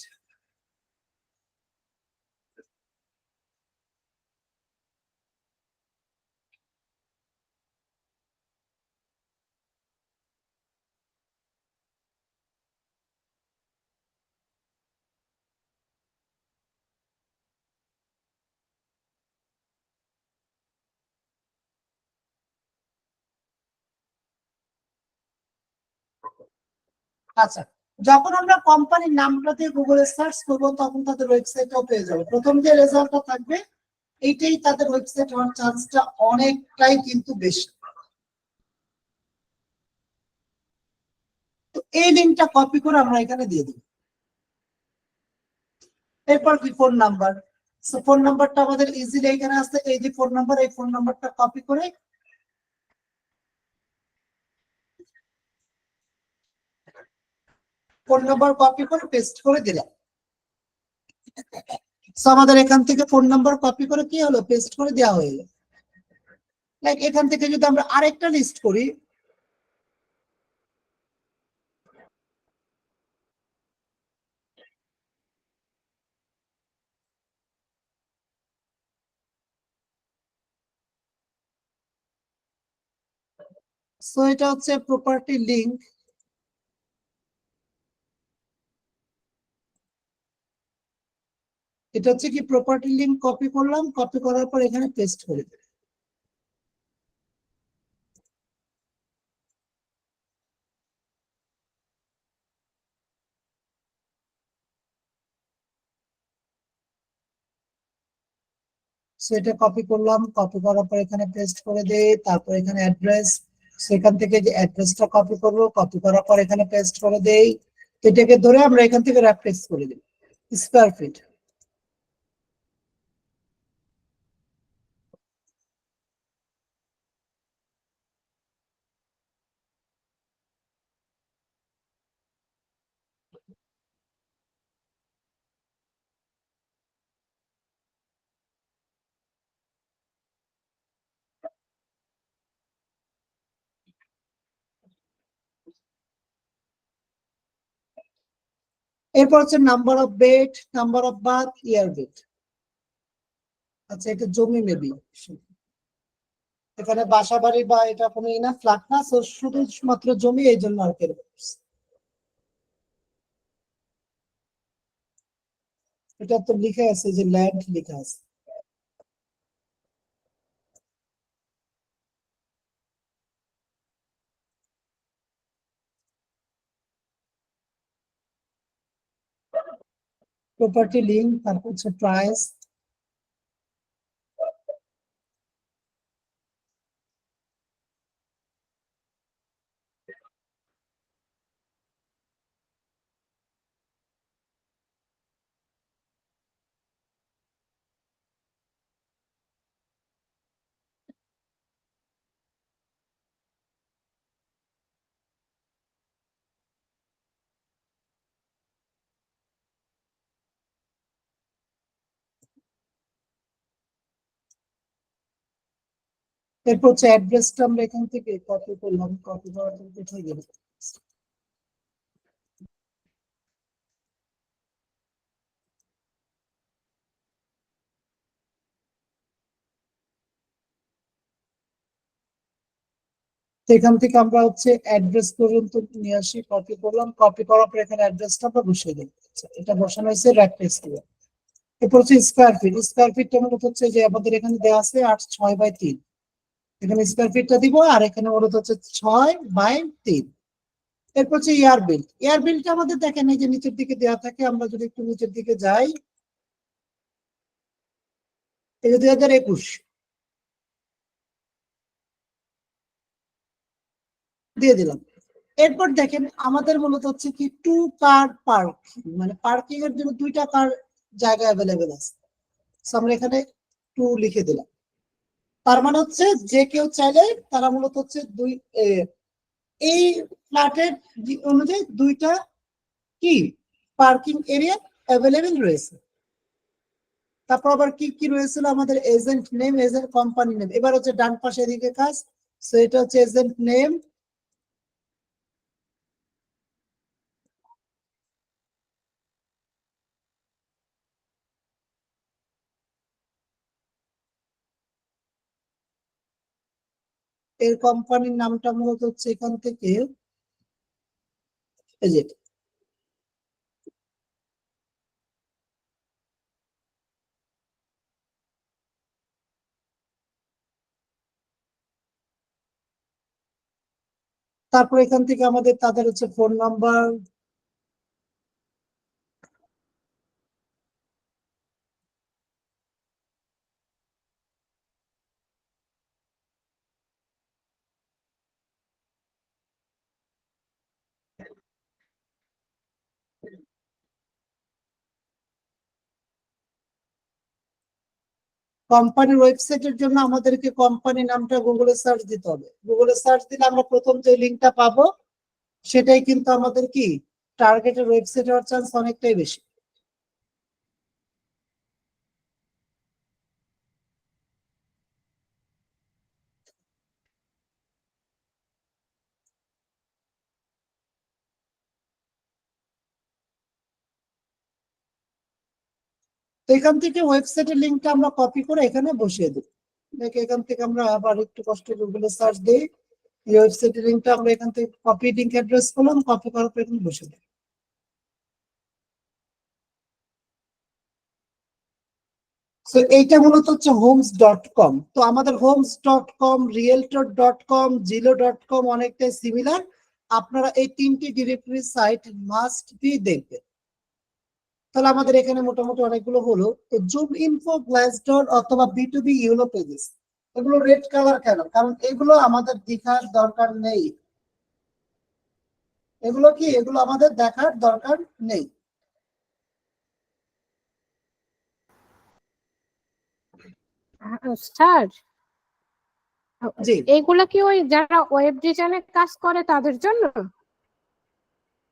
আচ্ছা, যখন আমরা কোম্পানির নামটা দিয়ে গুগলে সার্চ করবো তখন তাদের ওয়েবসাইটটাও পেয়ে যাবে। প্রথম যে রেজাল্টটা থাকবে এইটাই তাদের ওয়েবসাইট হওয়ার চান্সটা অনেকটাই কিন্তু বেশি। তো এই লিঙ্কটা কপি করে আমরা এখানে দিয়ে দিব। এরপর কি ফোন নাম্বার, ফোন নাম্বারটা আমাদের ইজিলি এখানে আসছে, এই যে ফোন নাম্বার, এই ফোন নাম্বারটা কপি করে পেস্ট করে দিলাম। আমাদের এখান থেকে ফোন নাম্বার কপি করে কি হলো, পেস্ট করে দেওয়া হয়ে গেল। লাইক এখান থেকে যদি আমরা আরেকটা লিস্ট করি, সো এটা হচ্ছে প্রপার্টি লিংক। এটা হচ্ছে কি প্রপার্টি লিংক কপি করলাম, কপি করার পর এখানে পেস্ট করে দিলাম। সেটা কপি করলাম, কপি করার পর এখানে পেস্ট করে দেই, তারপর এখানে অ্যাড্রেস, সেখান থেকে যে অ্যাড্রেসটা কপি করব, কপি করার পর এখানে পেস্ট করে দেই। এটাকে ধরে আমরা এখান থেকে র্যাপ টেক্সট করে দিই স্কয়ার ফিট। এরপর হচ্ছে number of bed, number of bath, year built. আচ্ছা, এটা জমি মেবি, এখানে বাসা বাড়ি বা এটা কোনো না ফ্ল্যাট না, শুধুমাত্র জমি, এই জন্য আর কি এটা তো লিখে আছে যে ল্যান্ড লিখা আছে। প্রপার্টি লিঙ্ক, তারপর হচ্ছে প্রাইস, এরপর হচ্ছে অ্যাড্রেসটা আমরা এখান থেকে কপি করলাম, কপি করার পর কোথায় গেল, এখান থেকে আমরা হচ্ছে অ্যাড্রেস পর্যন্ত নিয়ে আসি, কপি করলাম, কপি করার পর এখানে অ্যাড্রেসটা আমরা বসিয়ে দিলাম। এটা বসানো হয়েছে র্যাপ টেক্সট দিয়ে। এরপর হচ্ছে স্কয়ার ফিট, স্কয়ার ফিটটা মূলত হচ্ছে যে আমাদের এখানে দেওয়া আছে 8/6/3, এখানে স্কয়ার ফিটটা দিব, আর এখানে মূলত হচ্ছে 6/3। এরপর হচ্ছে ইয়ার বিল, এয়ার বিলটা আমাদের দেখেন এই যে নিচের দিকে দেওয়া থাকে, আমরা যদি একটু নিচের দিকে যাই, এই যে 2021 দিয়ে দিলাম। এরপর দেখেন আমাদের মূলত হচ্ছে কি 2 কার পার্ক, মানে পার্কিং এর জন্য 2টা কার জায়গা অ্যাভেলেবেল আছে। আমরা এখানে 2 লিখে দিলাম। তার মানে হচ্ছে যে কেউ চাইলে তারা মূলত হচ্ছে এই ফ্ল্যাটের অনুযায়ী 2টা কি পার্কিং এরিয়া অ্যাভেলেবেল রয়েছে। তারপর আবার কি কি রয়েছিল আমাদের, agent name, agent company name. এবার হচ্ছে ডান পাশে এদিকে কাজ, সো এটা হচ্ছে এজেন্ট নেম, এর কোম্পানির নামটা মূলত হচ্ছে এখান থেকে এই যে তারপর এখান থেকে আমাদের তাদের হচ্ছে ফোন নাম্বার, কোম্পানির ওয়েবসাইটের জন্য আমাদেরকে কোম্পানি নামটা গুগলে সার্চ দিতে হবে। গুগলে সার্চ দিলে আমরা প্রথম যে লিঙ্কটা পাবো সেটাই কিন্তু আমাদের কি টার্গেটের ওয়েবসাইট হওয়ার চান্স অনেকটাই বেশি। তো এখান থেকে ওয়েবসাইটের লিঙ্কটা আমরা কপি করে এখানে বসিয়ে দিই। দেখে এখান থেকে আমরা আবার একটু কষ্ট গুগলে সার্চ দিই, এই ওয়েবসাইটের লিঙ্কটা আমরা এখান থেকে কপি লিঙ্ক অ্যাড্রেস করলাম, কপি করার পর এখানে বসিয়ে দিই। তো এইটা মূলত হচ্ছে homes.com। তো আমাদের homes.com, realtor.com, zillow.com অনেকটাই সিমিলার। আপনারা এই তিনটি ডিরেক্টরি সাইট মাস্ট বি দেখবেন। তাহলে আমাদের এখানে মোটামুটি অনেকগুলো হলো। তো জুম ইনফো, গ্লাসডোর অথবা B2B ইউলো পেজেস, এগুলো রেড কালার কেন? কারণ এগুলো আমাদের দেখার দরকার নেই। এগুলো কি, এগুলো আমাদের দেখার দরকার নেই। স্যার, জি এইগুলা কি ওই যারা ওয়েব ডিজাইনে কাজ করে তাদের জন্য?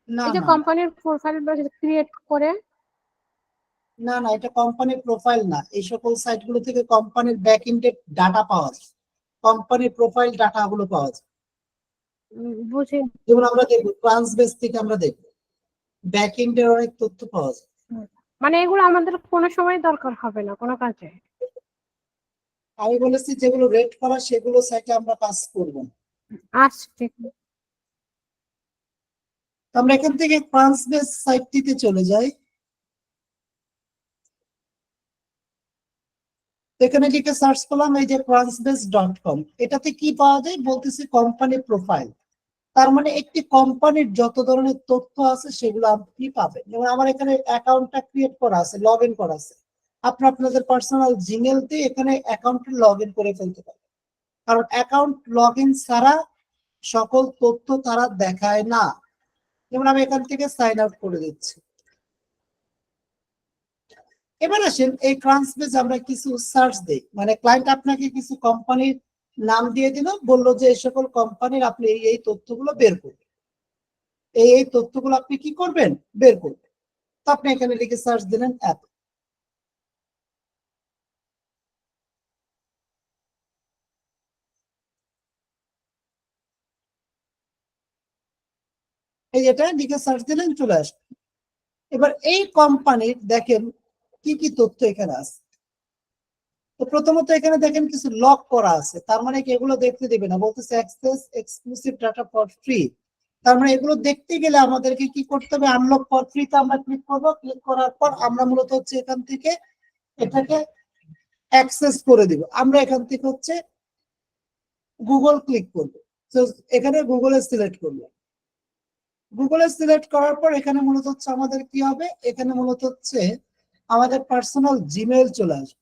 না এই যে না কোম্পানির প্রোফাইল ক্রিয়েট করে? না না, এটা কোম্পানির প্রোফাইল না। এই সকল সাইটগুলো থেকে কোম্পানির ব্যাক এন্ডের ডাটা পাওয়া যায়, কোম্পানির প্রোফাইল ডাটা গুলো পাওয়া যায়। বুঝি। যেমন আমরা দেখবো ট্রান্সবেস থেকে আমরা দেখবো ব্যাক এন্ডের অনেক তথ্য পাওয়া যায়। মানে এগুলো আমাদের কোনো সময় দরকার হবে না কোনো কাজে? আমি বলেছি যেগুলো রেড করা সেগুলো সাইটে আমরা কাজ করব না। আচ্ছা ঠিক আছে। তো আমরা এখান থেকে ট্রান্সবেস সাইটটিতে চলে যাই। এখানে লিখে সার্চ করলাম এই যে transbase.com। এটাতে কি পাওয়া যায় বলতেছি কোম্পানি প্রোফাইল। তার মানে একটি কোম্পানির যত ধরনের তথ্য আছে সেগুলো আপনি পাবেন। যেমন আমার এখানে অ্যাকাউন্টটা ক্রিয়েট করা আছে, লগ ইন করা আছে। আপনি আপনাদের পার্সোনাল জিমেল দিয়ে এখানে অ্যাকাউন্টে লগ ইন করে ফেলতে পারেন, কারণ অ্যাকাউন্ট লগ ইন ছাড়া সকল তথ্য তারা দেখায় না। যেমন আমি এখান থেকে সাইন আউট করে দিচ্ছি। এবার আসেন এই ট্রান্সবেস আমরা কিছু সার্চ দেই, মানে ক্লায়েন্ট আপনাকে কিছু কোম্পানির নাম দিয়ে দিল, বললো যে এই সকল কোম্পানির আপনি এই তথ্যগুলো বের করবেন, এই তথ্যগুলো আপনি কি করবেন, বের করবেন। তো আপনি এখানে লিখে সার্চ দিলেন অ্যাপ। এই এটা লিখে সার্চ দিলেন, চলে আসবে। এবার এই কোম্পানির দেখেন কি কি তথ্য এখানে আছে। তো প্রথমত এখানে দেখেন কিছু লক করা আছে, তার মানে কি এগুলো দেখতে দিবে না, বলতেছে access exclusive data for free. তার মানে এগুলো দেখতে গেলে আমাদেরকে কি করতে হবে, আনলক ফর ফ্রি তে আমরা ক্লিক করব। ক্লিক করার পর আমরা মূলত হচ্ছে এখান থেকে এটাকে অ্যাক্সেস করে দিব। আমরা এখান থেকে হচ্ছে গুগল ক্লিক করব। তো এখানে গুগলে সিলেক্ট করব। গুগলে সিলেক্ট করার পর এখানে মূলত হচ্ছে আমাদের কি হবে, এখানে মূলত হচ্ছে আমাদের পার্সোনাল জিমেইল চলে আসবে।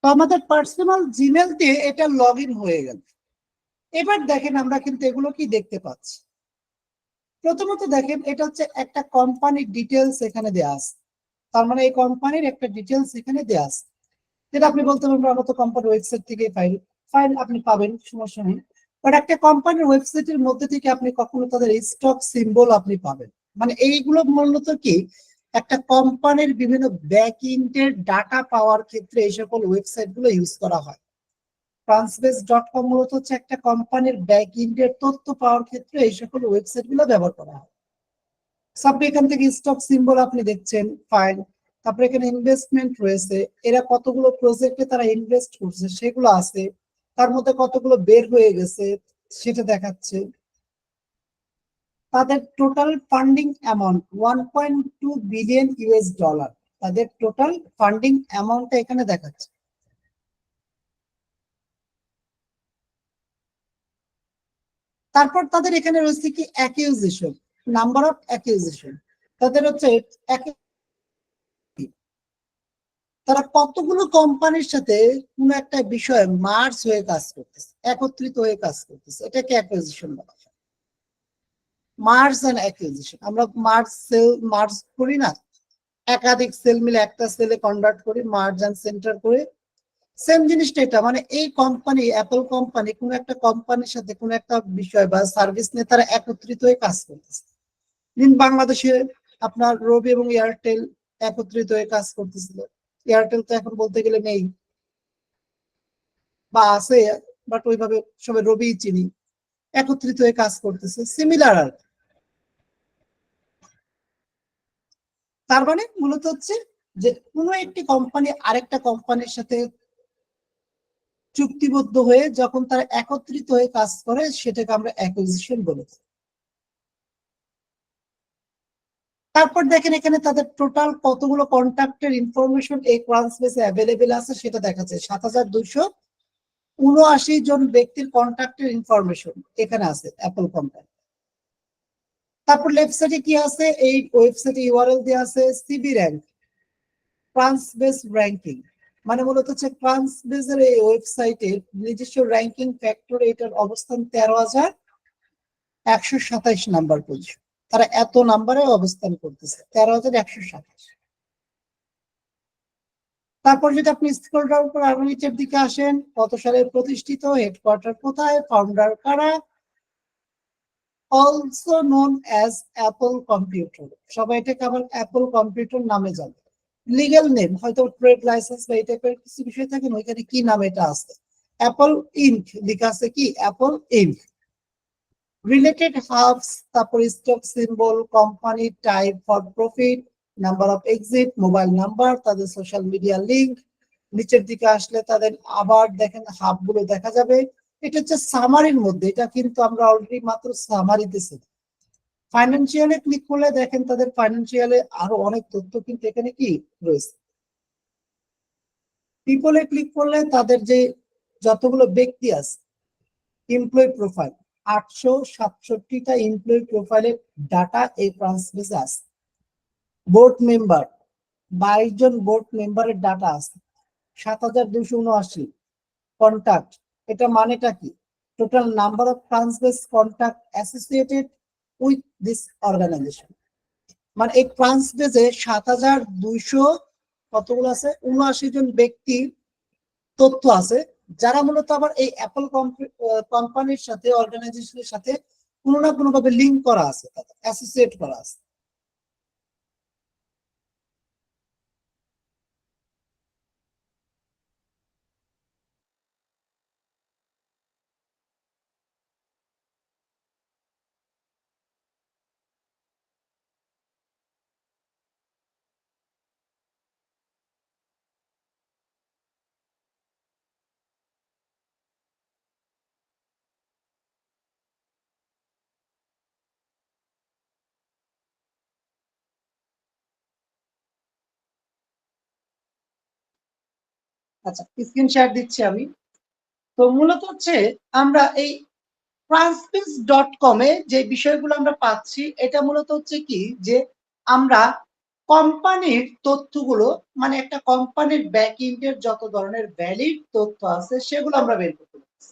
তো আমাদের পার্সোনাল জিমেইল দিয়ে এটা লগ ইন হয়ে গেল। এবার দেখেন আমরা কিন্তু এগুলো কি দেখতে পাচ্ছি। প্রথমত দেখেন এটা হচ্ছে একটা কোম্পানির ডিটেলস এখানে দেওয়া আছে, তার মানে এই কোম্পানির একটা ডিটেলস এখানে দেওয়া আছে, যেটা আপনি বলতে পারবেন আমরা তো কোম্পানির ওয়েবসাইট থেকে ফাইল ফাইল আপনি পাবেন, সমস্যা নেই। বাট একটা কোম্পানির ওয়েবসাইটের মধ্যে থেকে আপনি কখনো তাদের স্টক সিম্বল আপনি পাবেন। মানে এইগুলো মূলত কি একটা কোম্পানির বিভিন্ন ব্যাক এন্ডের ডাটা পাওয়ার ক্ষেত্রে এই সকল ওয়েবসাইট গুলো ইউজ করা হয়। ট্রান্সবেস.কম মূলত হচ্ছে একটা কোম্পানির ব্যাক এন্ডের তথ্য পাওয়ার ক্ষেত্রে এই সকল ওয়েবসাইট গুলো ব্যবহার করা হয়। আপনি এখান থেকে স্টক সিম্বল আপনি দেখছেন, ফাইন। তারপরে এখানে ইনভেস্টমেন্ট রয়েছে, এরা কতগুলো প্রজেক্টে তারা ইনভেস্ট করছে সেগুলো আছে, তার মধ্যে কতগুলো বের হয়ে গেছে সেটা দেখাচ্ছে। তাদের total funding amount 1.2 billion US dollar, তাদের টোটাল ফান্ডিং অ্যামাউন্টটা এখানে দেখাচ্ছে। তারপর তাদের এখানে রয়েছে কি অ্যাকিউজিশন, নাম্বার অফ অ্যাকিউজিশন, তাদের হচ্ছে তারা কতগুলো কোম্পানির সাথে কোন একটা বিষয়ে মার্জ হয়ে কাজ করতেছে, একত্রিত হয়ে কাজ করতেছে, এটাকে অ্যাকুইজিশন বলা হয়। মার্জ এন্ড অ্যাকুইজিশন, আমরা মার্জ করি না, একাধিক সেল মিলে একটা সেলে কনভার্ট করি, মার্জ এন্ড সেন্টার করে। সেম জিনিসটা এটা, মানে এই কোম্পানি, অ্যাপল কোম্পানি কোন একটা কোম্পানির সাথে কোন একটা বিষয় বা সার্ভিস নিয়ে তারা একত্রিত হয়ে কাজ করতেছে। বাংলাদেশে আপনার রবি এবং এয়ারটেল একত্রিত হয়ে কাজ করতেছিল, এয়ারটেল তো এখন বলতে গেলে নেই বা আছে, বাট ওইভাবে সবাই রবি চিনি, একত্রিত হয়ে কাজ করতেছে, সিমিলার আর কি। তার মানে মূলত হচ্ছে যে কোনো একটি কোম্পানি আরেকটা কোম্পানির সাথে চুক্তিবদ্ধ হয়ে যখন তারা একত্রিত হয়ে কাজ করে সেটাকে আমরা অ্যাকুইজিশন বলে থাকি। তারপর দেখেন এখানে তাদের টোটাল কতগুলো কন্ট্যাক্টের ইনফরমেশন এই ক্রান্সবেসে অ্যাভেলেবেল আছে সেটা দেখাচ্ছে। 7,279 জন ব্যক্তির কন্ট্যাক্টের ইনফরমেশন এখানে আছে অ্যাপল কোম্পানি। তারপর লেফট সাইডে কি আছে, এই ওয়েবসাইটে ইউআরএল দেওয়া আছে সিবি র্যাঙ্ক, ক্রান্সবেস র্যাঙ্কিং, মানে মূলত হচ্ছে ক্রান্সবেসের এই ওয়েবসাইটের নিজস্ব র্যাঙ্কিং ফ্যাক্টর, এটার অবস্থান 13,127 নাম্বার পজিশন, তারা এত নাম্বারে অবস্থান করতেছে, 13,127। তারপর যদি আপনি স্ক্রল ডাউন করে আরো নিচের দিকে আসেন, কত সালে প্রতিষ্ঠিত, হেডকোয়ার্টার কোথায়, ফাউন্ডার কারা, also known as Apple computer, সবাই এটাকে আবার অ্যাপল কম্পিউটার নামে জানে। লিগ্যাল নেম হয়তো ট্রেড লাইসেন্স বা এই টাইপের কিছু বিষয় থাকে না, ওইখানে কি নাম এটা আছে, অ্যাপল ইনক লেখা আছে, কি অ্যাপল ইনক। রিলেটেড হাবস, তারপর stock symbol, company type, for profit, number of exit, mobile number, তাদের সোশ্যাল মিডিয়া লিংক। নিচের দিকে আসলে তাদের আবার দেখেন হাব গুলো দেখা যাবে। এটা হচ্ছে সামারির মধ্যে, এটা কিন্তু আমরা অলরেডি মাত্র সামারিতে ছিল। ফাইন্যান্সিয়ালে ক্লিক করলে দেখেন তাদের ফাইন্যান্সিয়ালে আরো অনেক তথ্য কিন্তু এখানে কি রয়েছে। পিপলে ক্লিক করলে তাদের যে যতগুলো ব্যক্তি আছে, এমপ্লয় প্রোফাইল, 867টা এমপ্লয় প্রোফাইলের ডাটা এই ট্রান্সফারে আছে। বোর্ড মেম্বার, 22 জন বোর্ড মেম্বারের ডাটা আছে। 7,279 কন্টাক্ট, এটা মানেটা কি, total number of transfer contact associated with this organisation, মানে এই ট্রান্সফারে 7,200 কতগুলো আছে, 79 জন ব্যক্তির তথ্য আছে, যারা মূলত আবার এই অ্যাপল কোম্পানির সাথে, অর্গানাইজেশনের সাথে কোনো না কোনো ভাবে লিঙ্ক করা আছে, অ্যাসোসিয়েট করা আছে। আচ্ছা, স্ক্রিন শেয়ার দিচ্ছি আমি। তো মূলত হচ্ছে আমরা এই ট্রান্সপেস.কম এ যে বিষয়গুলো আমরা পাচ্ছি, এটা মূলত হচ্ছে কি যে আমরা কোম্পানির তথ্যগুলো, মানে একটা কোম্পানির ব্যাক এন্ডের যত ধরনের ভ্যালিড তথ্য আছে সেগুলো আমরা বের করতে পারছি।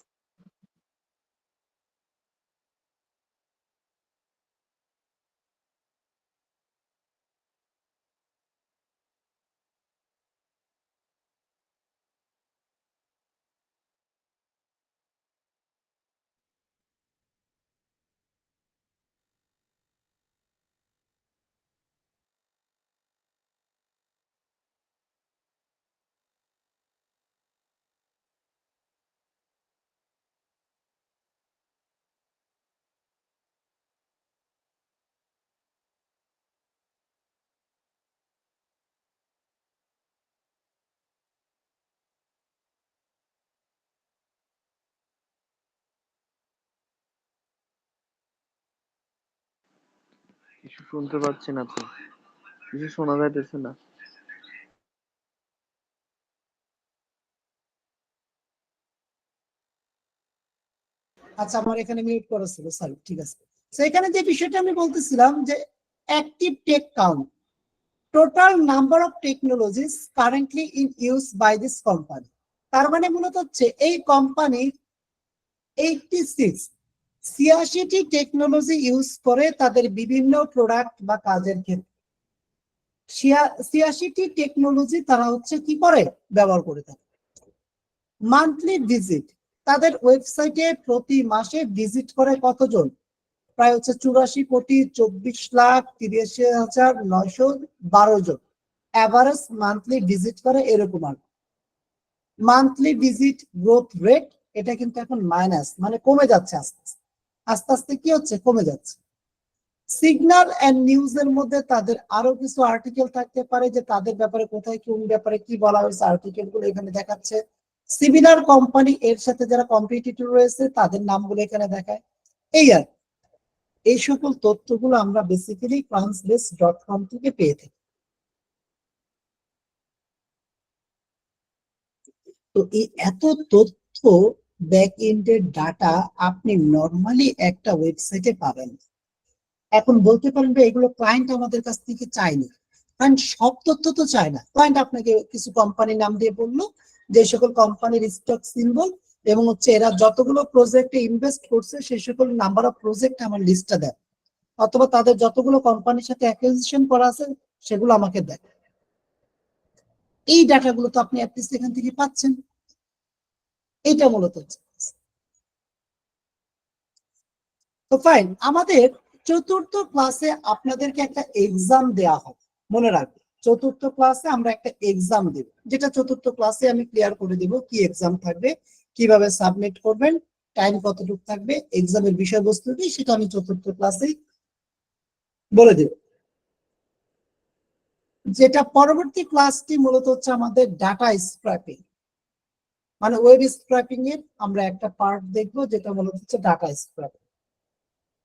কিছু শুনতে পাচ্ছি না তো, কিছু শোনা যাইতেছে না। আচ্ছা, আমার এখানে মিউট করা ছিল, সরি, ঠিক আছে। তো এখানে যে বিষয়টা আমি বলতেছিলাম যে active tech count, total number of technologies currently in use by this company. তার মানে মূলত হচ্ছে এই কোম্পানির 86টি টেকনোলজি ইউজ করে তাদের বিভিন্ন প্রোডাক্ট বা কাজের ক্ষেত্রে। 86টি টেকনোলজি তারা হচ্ছে কি করে ব্যবহার করে থাকে। মান্থলি ভিজিট, তাদের ওয়েবসাইটে প্রতি মাসে ভিজিট করে কতজন? প্রায় হচ্ছে 84,24,83,912 জন এভারেজ মান্থলি ভিজিট করে, এরকম আর। মান্থলি ভিজিট গ্রোথ রেট, এটা কিন্তু এখন মাইনাস, মানে কমে যাচ্ছে আস্তে আস্তে আস্তে আস্তে, কি হচ্ছে, কমে যাচ্ছে। সিগন্যাল এন্ড নিউজ এর মধ্যে তাদের আরো কিছু আর্টিকেল থাকতে পারে যে তাদের ব্যাপারে কোথায় কোন ব্যাপারে কি বলা হয়েছে, আর্টিকেল গুলো এখানে দেখাচ্ছে। সিমিলার কোম্পানি এর সাথে যারা কম্পিটিটর রয়েছে তাদের নামগুলো এখানে দেখায়। এই আর এই সকল তথ্যগুলো আমরা বেসিক্যালি ক্রান্সবেস.কম থেকে পেয়ে থাকি। তো এই এত তথ্য, ব্যাক এন্ডের ডাটা আপনি নর্মালি একটা ওয়েবসাইটে পাবেন। এখন বলতে পারেন যে এগুলো ক্লায়েন্ট আমাদের কাছ থেকে চায়নি, কারণ সব তথ্য তো চায় না। ক্লায়েন্ট আপনাকে কিছু কোম্পানির নাম দিয়ে বললো, যে সকল কোম্পানির স্টক সিম্বল এবং হচ্ছে এরা যতগুলো প্রজেক্টে ইনভেস্ট করছে সেই সকল নাম্বার অফ প্রজেক্ট আমার লিস্টটা দেয়, অথবা তাদের যতগুলো কোম্পানির সাথে অ্যাকুইজিশন করা আছে সেগুলো আমাকে দেয়। এই ডাটাগুলো তো আপনি অ্যাটলিস্ট এখান থেকে পাচ্ছেন। এইটা মূলত হচ্ছে। তো ফাইন, আমাদের চতুর্থ ক্লাসে আপনাদেরকে একটা এক্সাম দেয়া হবে, মনে রাখবেন। চতুর্থ ক্লাসে আমরা একটা এক্সাম দেব, যেটা চতুর্থ ক্লাসে আমি ক্লিয়ার করে দিব কি এক্সাম থাকবে, কিভাবে সাবমিট করবেন, টাইম কতটুকু থাকবে, এক্সামের বিষয়বস্তু কি, সেটা আমি চতুর্থ ক্লাসেই বলে দেব। যেটা পরবর্তী ক্লাসটি মূলত হচ্ছে আমাদের ডাটা স্ক্র্যাপিং, মানে ওয়েব স্ক্র্যাপিং এর আমরা একটা পার্ট দেখবো, যেটা মূলত হচ্ছে ডাটা স্ক্র্যাপিং,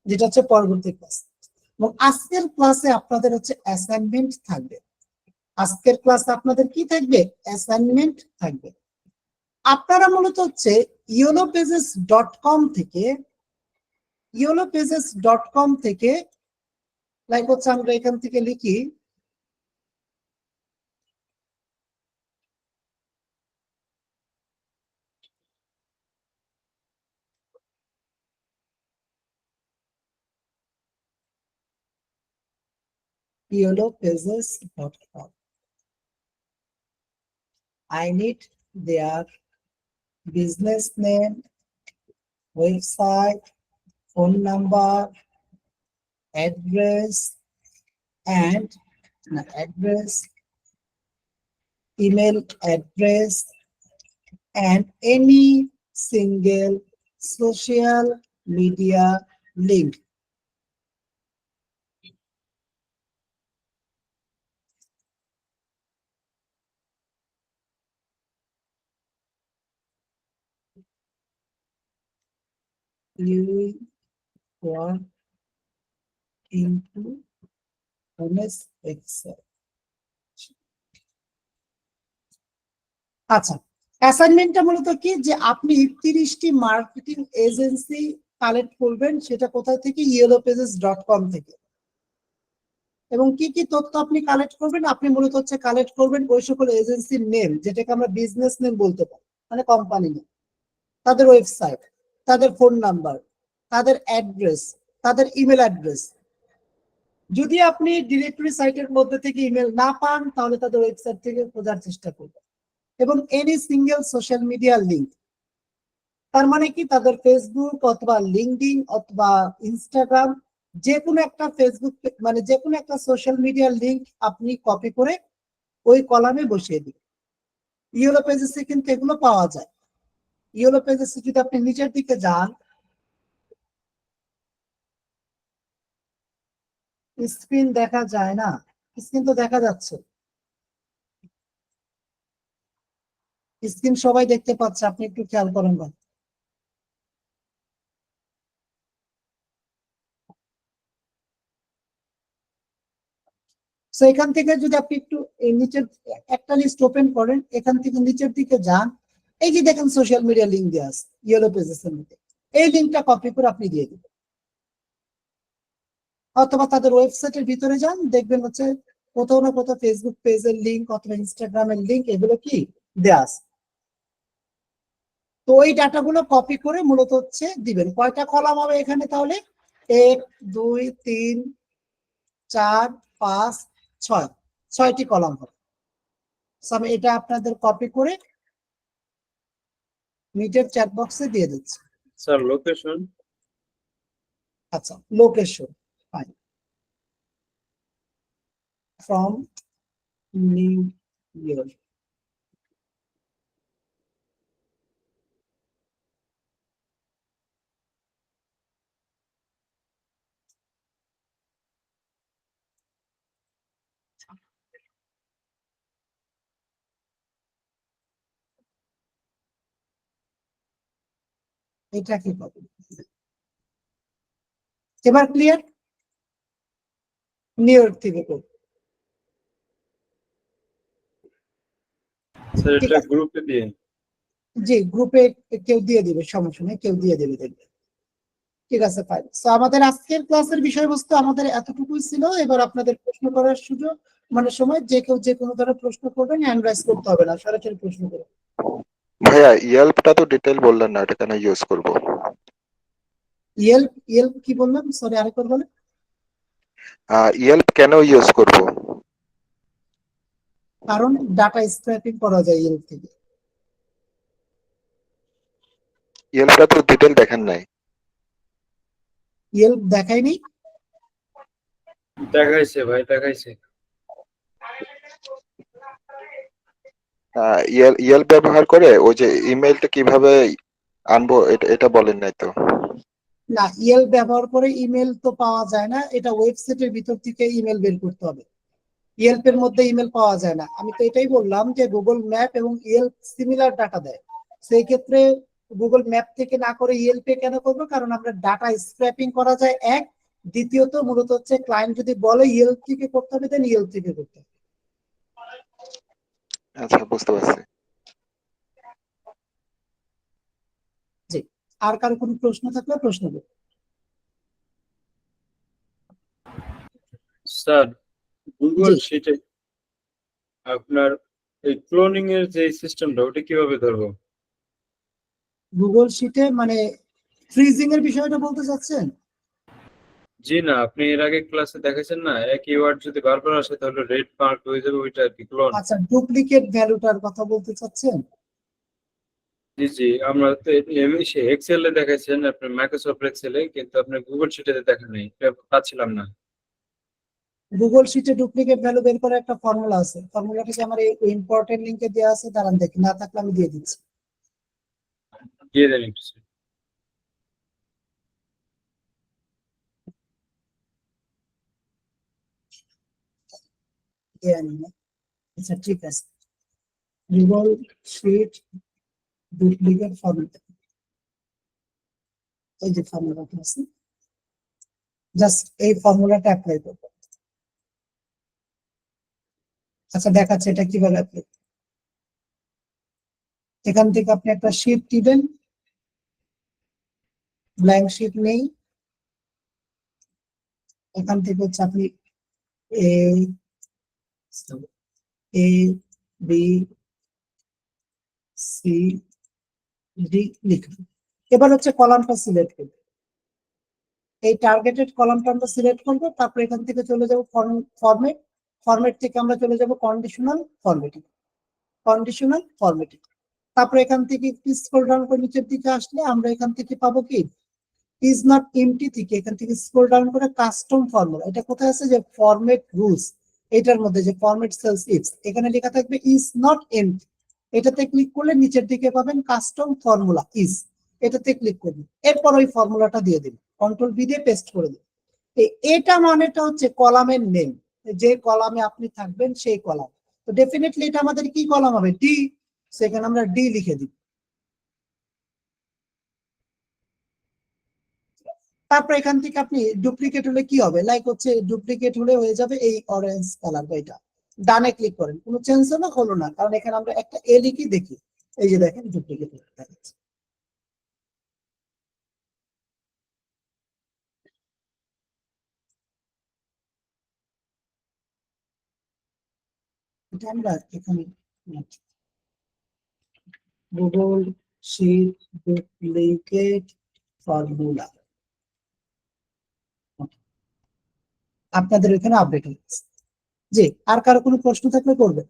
যেটা হচ্ছে পরবর্তী ক্লাস। এবং আজকের ক্লাসে আপনাদের হচ্ছে অ্যাসাইনমেন্ট থাকবে। আজকের ক্লাসে আপনাদের কি থাকবে? অ্যাসাইনমেন্ট থাকবে। আপনারা মূলত হচ্ছে YOLOPages.com থেকে লাইক হচ্ছে আমরা এখান থেকে লিখি YOLOPages.com. I need their business name, website, phone number, address, email address, and any single social media link. You want into MS Excel. আচ্ছা, অ্যাসাইনমেন্টটা মূলত কি, যে আপনি 30টি মার্কেটিং এজেন্সি কালেক্ট করবেন, সেটা কোথায় থেকে? YOLOPages.com থেকে। এবং কি কি তথ্য আপনি কালেক্ট করবেন? আপনি মূলত হচ্ছে কালেক্ট করবেন ওই সকল এজেন্সির নেম, যেটাকে আমরা বিজনেস নেম বলতে পারি, মানে কোম্পানি নেম, তাদের ওয়েবসাইট, তাদের ফোন নাম্বার, তাদের অ্যাড্রেস, তাদের ইমেল অ্যাড্রেস। যদি আপনি ডিরেক্টরি সাইটের মধ্যে থেকে ইমেল না পান, তাহলে তাদের ওয়েবসাইট থেকে খোঁজার চেষ্টা করবেন। এবং any single social media link, তার মানে কি, তাদের ফেসবুক অথবা লিঙ্কডইন অথবা ইনস্টাগ্রাম, যে কোনো একটা ফেসবুক, মানে যে কোনো একটা সোশ্যাল মিডিয়ার লিঙ্ক আপনি কপি করে ওই কলামে বসিয়ে দিন। YOLOPages-এ কিন্তু এগুলো পাওয়া যায়। YOLOPages-এ যদি আপনি নিচের দিকে যান, স্ক্রিন দেখা যায় না, স্ক্রিন তো দেখা যাচ্ছে, স্ক্রিন সবাই দেখতে পাচ্ছে, আপনি একটু খেয়াল করেন না। সো এখান থেকে যদি আপনি একটু এই নিচের একটা লিস্ট ওপেন করেন, এখান থেকে নিচের দিকে যান, এই যে দেখেন সোশ্যাল মিডিয়া লিঙ্ক দেওয়া আছে ইয়েলো পেজেস এর মধ্যে, এই লিঙ্কটা কপি করে আপনি দিয়ে দিবেন। অথবা তাদের ওয়েবসাইটের ভিতরে যান, দেখবেন হচ্ছে কোথাও না কোথাও ফেসবুক পেজের লিঙ্ক অথবা ইনস্টাগ্রামের লিঙ্ক এগুলো কি দেওয়া আছে। তো ওই ডাটাগুলো কপি করে মূলত হচ্ছে দিবেন। কয়টা কলাম হবে এখানে তাহলে? 1 2 3 4 5 6, 6টি কলাম হবে। আমি এটা আপনাদের কপি করে মিটের চ্যাট বক্সে দিয়ে দিচ্ছি। Sir location? আচ্ছা, location fine, from New York. এটা কি পাবো? এবার ক্লিয়ার? নিউ ইয়র্ক থেকে করবো। স্যার ঠিক এটা আছে, গ্রুপে দিয়ে। জি গ্রুপে কেউ দিয়ে দিবে, সমস্যা নেই, কেউ দিয়ে দেবে দেখবে। ঠিক আছে ফাইন। তো আমাদের আজকের ক্লাসের বিষয়বস্তু আমাদের এতটুকুই ছিল। এবার আপনাদের প্রশ্ন করার সুযোগ, মানে সময়, যে কেউ যে কোনো ধরনের প্রশ্ন করবেন, হ্যান্ড রাইজ করতে হবে না, সরাসরি প্রশ্ন করবেন। ভাইয়া ইয়েল্পটা তো ডিটেল বললেন না, এটা কেন ইউজ করব? ইয়েল্প, ইয়েল্প কি বললাম? সরি আরেকবার বলেন। ইয়েল্প কেন ইউজ করব? কারণ ডাটা স্ক্র্যাপিং করা যায় ইয়েল্প থেকে। ইয়েল্পটা তো ডিটেল দেখেন নাই। ইয়েল্প দেখায়নি? দেখাইছে ভাই, দেখাইছে। ইয়েল্প ব্যবহার করে ওই যে ইমেইলটা কিভাবে আনবো এটা বলেন নাই তো। না, ইয়েল্প ব্যবহার করে ইমেল তো পাওয়া যায় না, এটা ওয়েবসাইটের ভিতর থেকে ইমেল বের করতে হবে। ইয়েল্পের মধ্যে ইমেল পাওয়া যায় না। আমি তো এটাই বললাম যে গুগল ম্যাপ এবং ইয়েল্প সিমিলার ডাটা দেয়। সেই ক্ষেত্রে গুগল ম্যাপ থেকে না করে ইয়েল্পে কেন করবো? কারণ আমরা ডাটা স্ক্র্যাপিং করা যায় এক, দ্বিতীয়ত মূলত হচ্ছে ক্লায়েন্ট যদি বলে ইয়েল্প থেকে করতে হবে, দেন ইয়েল্প থেকে করতে হবে। আচ্ছা, বুঝতে পারছি। জি, আর কারো কোনো প্রশ্ন থাকলে প্রশ্ন করুন। স্যার গুগল জি, শিটে আপনার এই ক্লোনিং এর যে সিস্টেমটা ওটা কিভাবে ধরবো? গুগল শিটে মানে ফ্রিজিং এর বিষয়টা বলতে চাচ্ছেন? জি না, আপনি এর আগে ক্লাসে দেখাইছেন না, একই ওয়ার্ড যদি বারবার আসে তাহলে রেড মার্ক হয়ে যাবে, ওইটা আর কি ক্লোন। আচ্ছা, ডুপ্লিকেট ভ্যালুটার কথা বলতে চাচ্ছেন? জি জি, আমরা তো সে এক্সেল এ দেখাইছেন, আপনার মাইক্রোসফট এক্সেলে, কিন্তু আপনি গুগল শিটে দেখান নাই, এটা পাচ্ছিলাম না। গুগল শিটে ডুপ্লিকেট ভ্যালু বের করার একটা ফর্মুলা আছে। ফর্মুলাটা কি আমার এই ইম্পর্টেন্ট লিংকে দেওয়া আছে? দাঁড়ান দেখি, না থাকলে আমি দিয়ে দিচ্ছি। দিয়ে দেন একটু স্যার। দেয়া নেই না? আচ্ছা ঠিক আছে, গুগল শিট ডুপ্লিকেট ফর্মুলা, এই যে ফর্মুলাটা আছে, জাস্ট এই ফর্মুলাটা অ্যাপ্লাই করবো। আচ্ছা দেখাচ্ছে এটা কিভাবে অ্যাপ্লাই। এখান থেকে আপনি একটা শিট দিবেন, ব্ল্যাঙ্ক শিট নেই। এখান থেকে হচ্ছে আপনি এ এ বি সি ডি লিখবেন। এবার হচ্ছে কলামটা সিলেক্ট করবেন। এই টার্গেটেড কলামটা আমরা সিলেক্ট করবো, তারপর এখান থেকে চলে যাব ফরম্যাট, ফরম্যাট থেকে আমরা চলে যাব কন্ডিশনাল ফরম্যাটিং, কন্ডিশনাল ফরম্যাটিং। তারপর এখান থেকে একটু স্ক্রল ডাউন করে নিচের দিকে আসলে আমরা এখান থেকে পাবো কি, ইজ নট এমটি থেকে এখান থেকে স্ক্রল ডাউন করে কাস্টম ফর্মুলা। এটা কোথায় আছে? যে ফরম্যাট রুলস, এটার মধ্যে যে ফরম্যাট সেলস ইফস, এখানে লেখা থাকবে ইজ নট এমটি। এটাতে ক্লিক করলে নিচের দিকে পাবেন কাস্টম ফর্মুলা ইজ, এটাতে ক্লিক করবেন। এরপর ওই ফর্মুলাটা দিয়ে দিন, কন্ট্রোল ভি দিয়ে পেস্ট করে দিন। এটা মানেটা হচ্ছে কলামের নেম, যে কলামে আপনি থাকবেন সেই কলাম। তো ডেফিনেটলি এটা আমাদের কি কলাম হবে? ডি। সেখানে আমরা ডি লিখে দিই। তারপর এখান থেকে আপনি ডুপ্লিকেট হলে কি হবে, লাইক হচ্ছে ডুপ্লিকেট হলে হয়ে যাবে এই অরেঞ্জ কালার বা এটা, ডানে ক্লিক করেন, কোনো চেঞ্জ হলো না, কারণ এখানে আমরা একটা এ লিখি দেখি, এই যে দেখেন ডুপ্লিকেট হয়ে যাচ্ছে। এটা আমরা এখানে গুগল শিট ডুপ্লিকেট ফর্মুলা আপনাদের এখানে আপডেট হয়ে গেছে। জি, আর কারো কোনো প্রশ্ন থাকলে করবেন।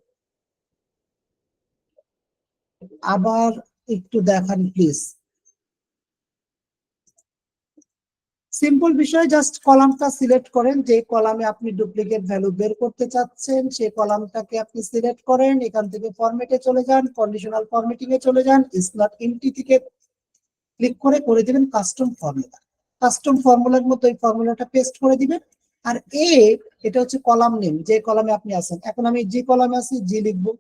আবার একটু দেখান প্লিজ। সিম্পল বিষয়, জাস্ট কলামটা সিলেক্ট করেন, যে কলামে আপনি ডুপ্লিকেট ভ্যালু বের করতে চাচ্ছেন সেই কলামটাকে আপনি সিলেক্ট করেন, এখান থেকে ফরম্যাটে চলে যান, কন্ডিশনাল ফরম্যাটিং এ চলে যান, স্মার্ট এমটি থেকে ক্লিক করে দিবেন কাস্টম ফর্মুলা। কাস্টম ফর্মুলার মতো এই ফর্মুলাটা পেস্ট করে দিবেন। আর এটা হচ্ছে কলাম নেম, যে কলামে আপনি আছেন। এখন আমি যে কলামে আছি জি লিখবো,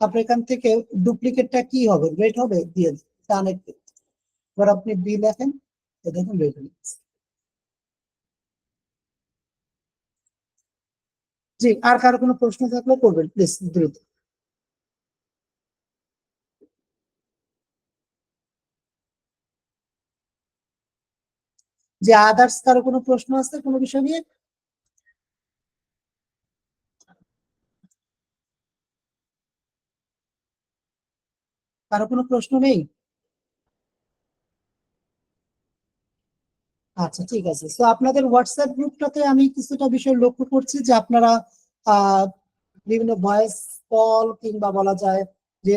তারপর এখান থেকে ডুপ্লিকেটটা কি হবে, রেড হবে, দিয়ে ডানে ক্লিক। এবার আপনি বি লেখেন, দেখুন রেড হয়ে গেছে। জি, আর কারো কোনো প্রশ্ন থাকলে করবেন প্লিজ দ্রুত। যে আদার্স কারো কোনো প্রশ্ন আছে কোনো বিষয় নিয়ে? কারো কোনো প্রশ্ন নেই? আচ্ছা ঠিক আছে। তো আপনাদের হোয়াটসঅ্যাপ গ্রুপটাতে আমি কিছুটা বিষয় লক্ষ্য করছি যে আপনারা বিভিন্ন ভয়েস কল কিংবা বলা যায় যে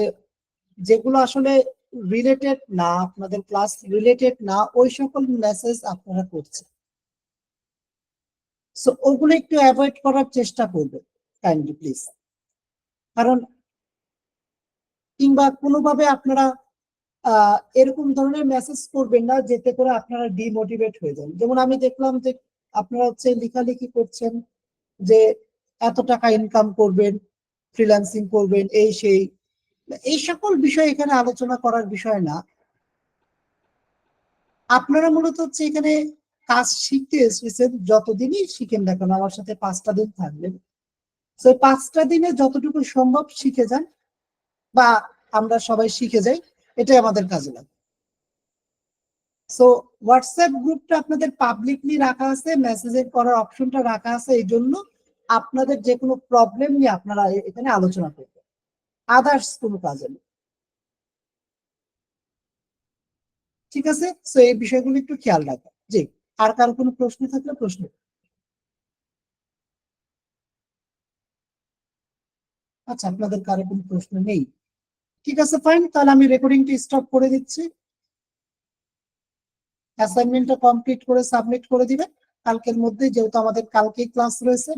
যেগুলো আসলে রিলেটেড না, আপনাদের ক্লাস রিলেটেড না, ওই সকল মেসেজ আপনারা করছেন। সো ওগুলো একটু অ্যাভয়েড করার চেষ্টা করবেন কাইন্ডলি প্লিজ। কারণ কিংবা কোনোভাবে আপনারা এরকম ধরনের মেসেজ করবেন না যেতে করে আপনারা ডিমোটিভেট হয়ে যান। যেমন আমি দেখলাম যে আপনারা হচ্ছে লেখালেখি করছেন যে এত টাকা ইনকাম করবেন, ফ্রিল্যান্সিং করবেন, এই সেই, এই সকল বিষয় এখানে আলোচনা করার বিষয় না। আপনারা মূলত হচ্ছে এখানে কাজ শিখতে এসেছেন, যতদিনই শিখেন না কেন, আমার সাথে 5টা দিন থাকবেন, তো 5টা দিনে যতটুকু সম্ভব শিখে যান, বা আমরা সবাই শিখে যাই, এটাই আমাদের কাজে লাগে। সো হোয়াটসঅ্যাপ গ্রুপটা আপনাদের পাবলিকলি রাখা আছে, মেসেজের করার অপশনটা রাখা আছে, এই জন্য আপনাদের যে কোনো প্রবলেম নিয়ে আপনারা এখানে আলোচনা করবেন, আদার্স কোনো কাজে নেই। ঠিক আছে, সো এই বিষয়গুলো একটু খেয়াল রাখবেন। জি, আর কারো কোনো প্রশ্ন থাকলে প্রশ্ন। আচ্ছা, আপনাদের কারো কোনো প্রশ্ন নেই? ঠিক আছে ফাইন, তাহলে আমি রেকর্ডিংটা স্টপ করে দিচ্ছি। অ্যাসাইনমেন্টটা কমপ্লিট করে সাবমিট করে দিবেন কালকের মধ্যে, যেহেতু আমাদের কালকেই ক্লাস রয়েছে।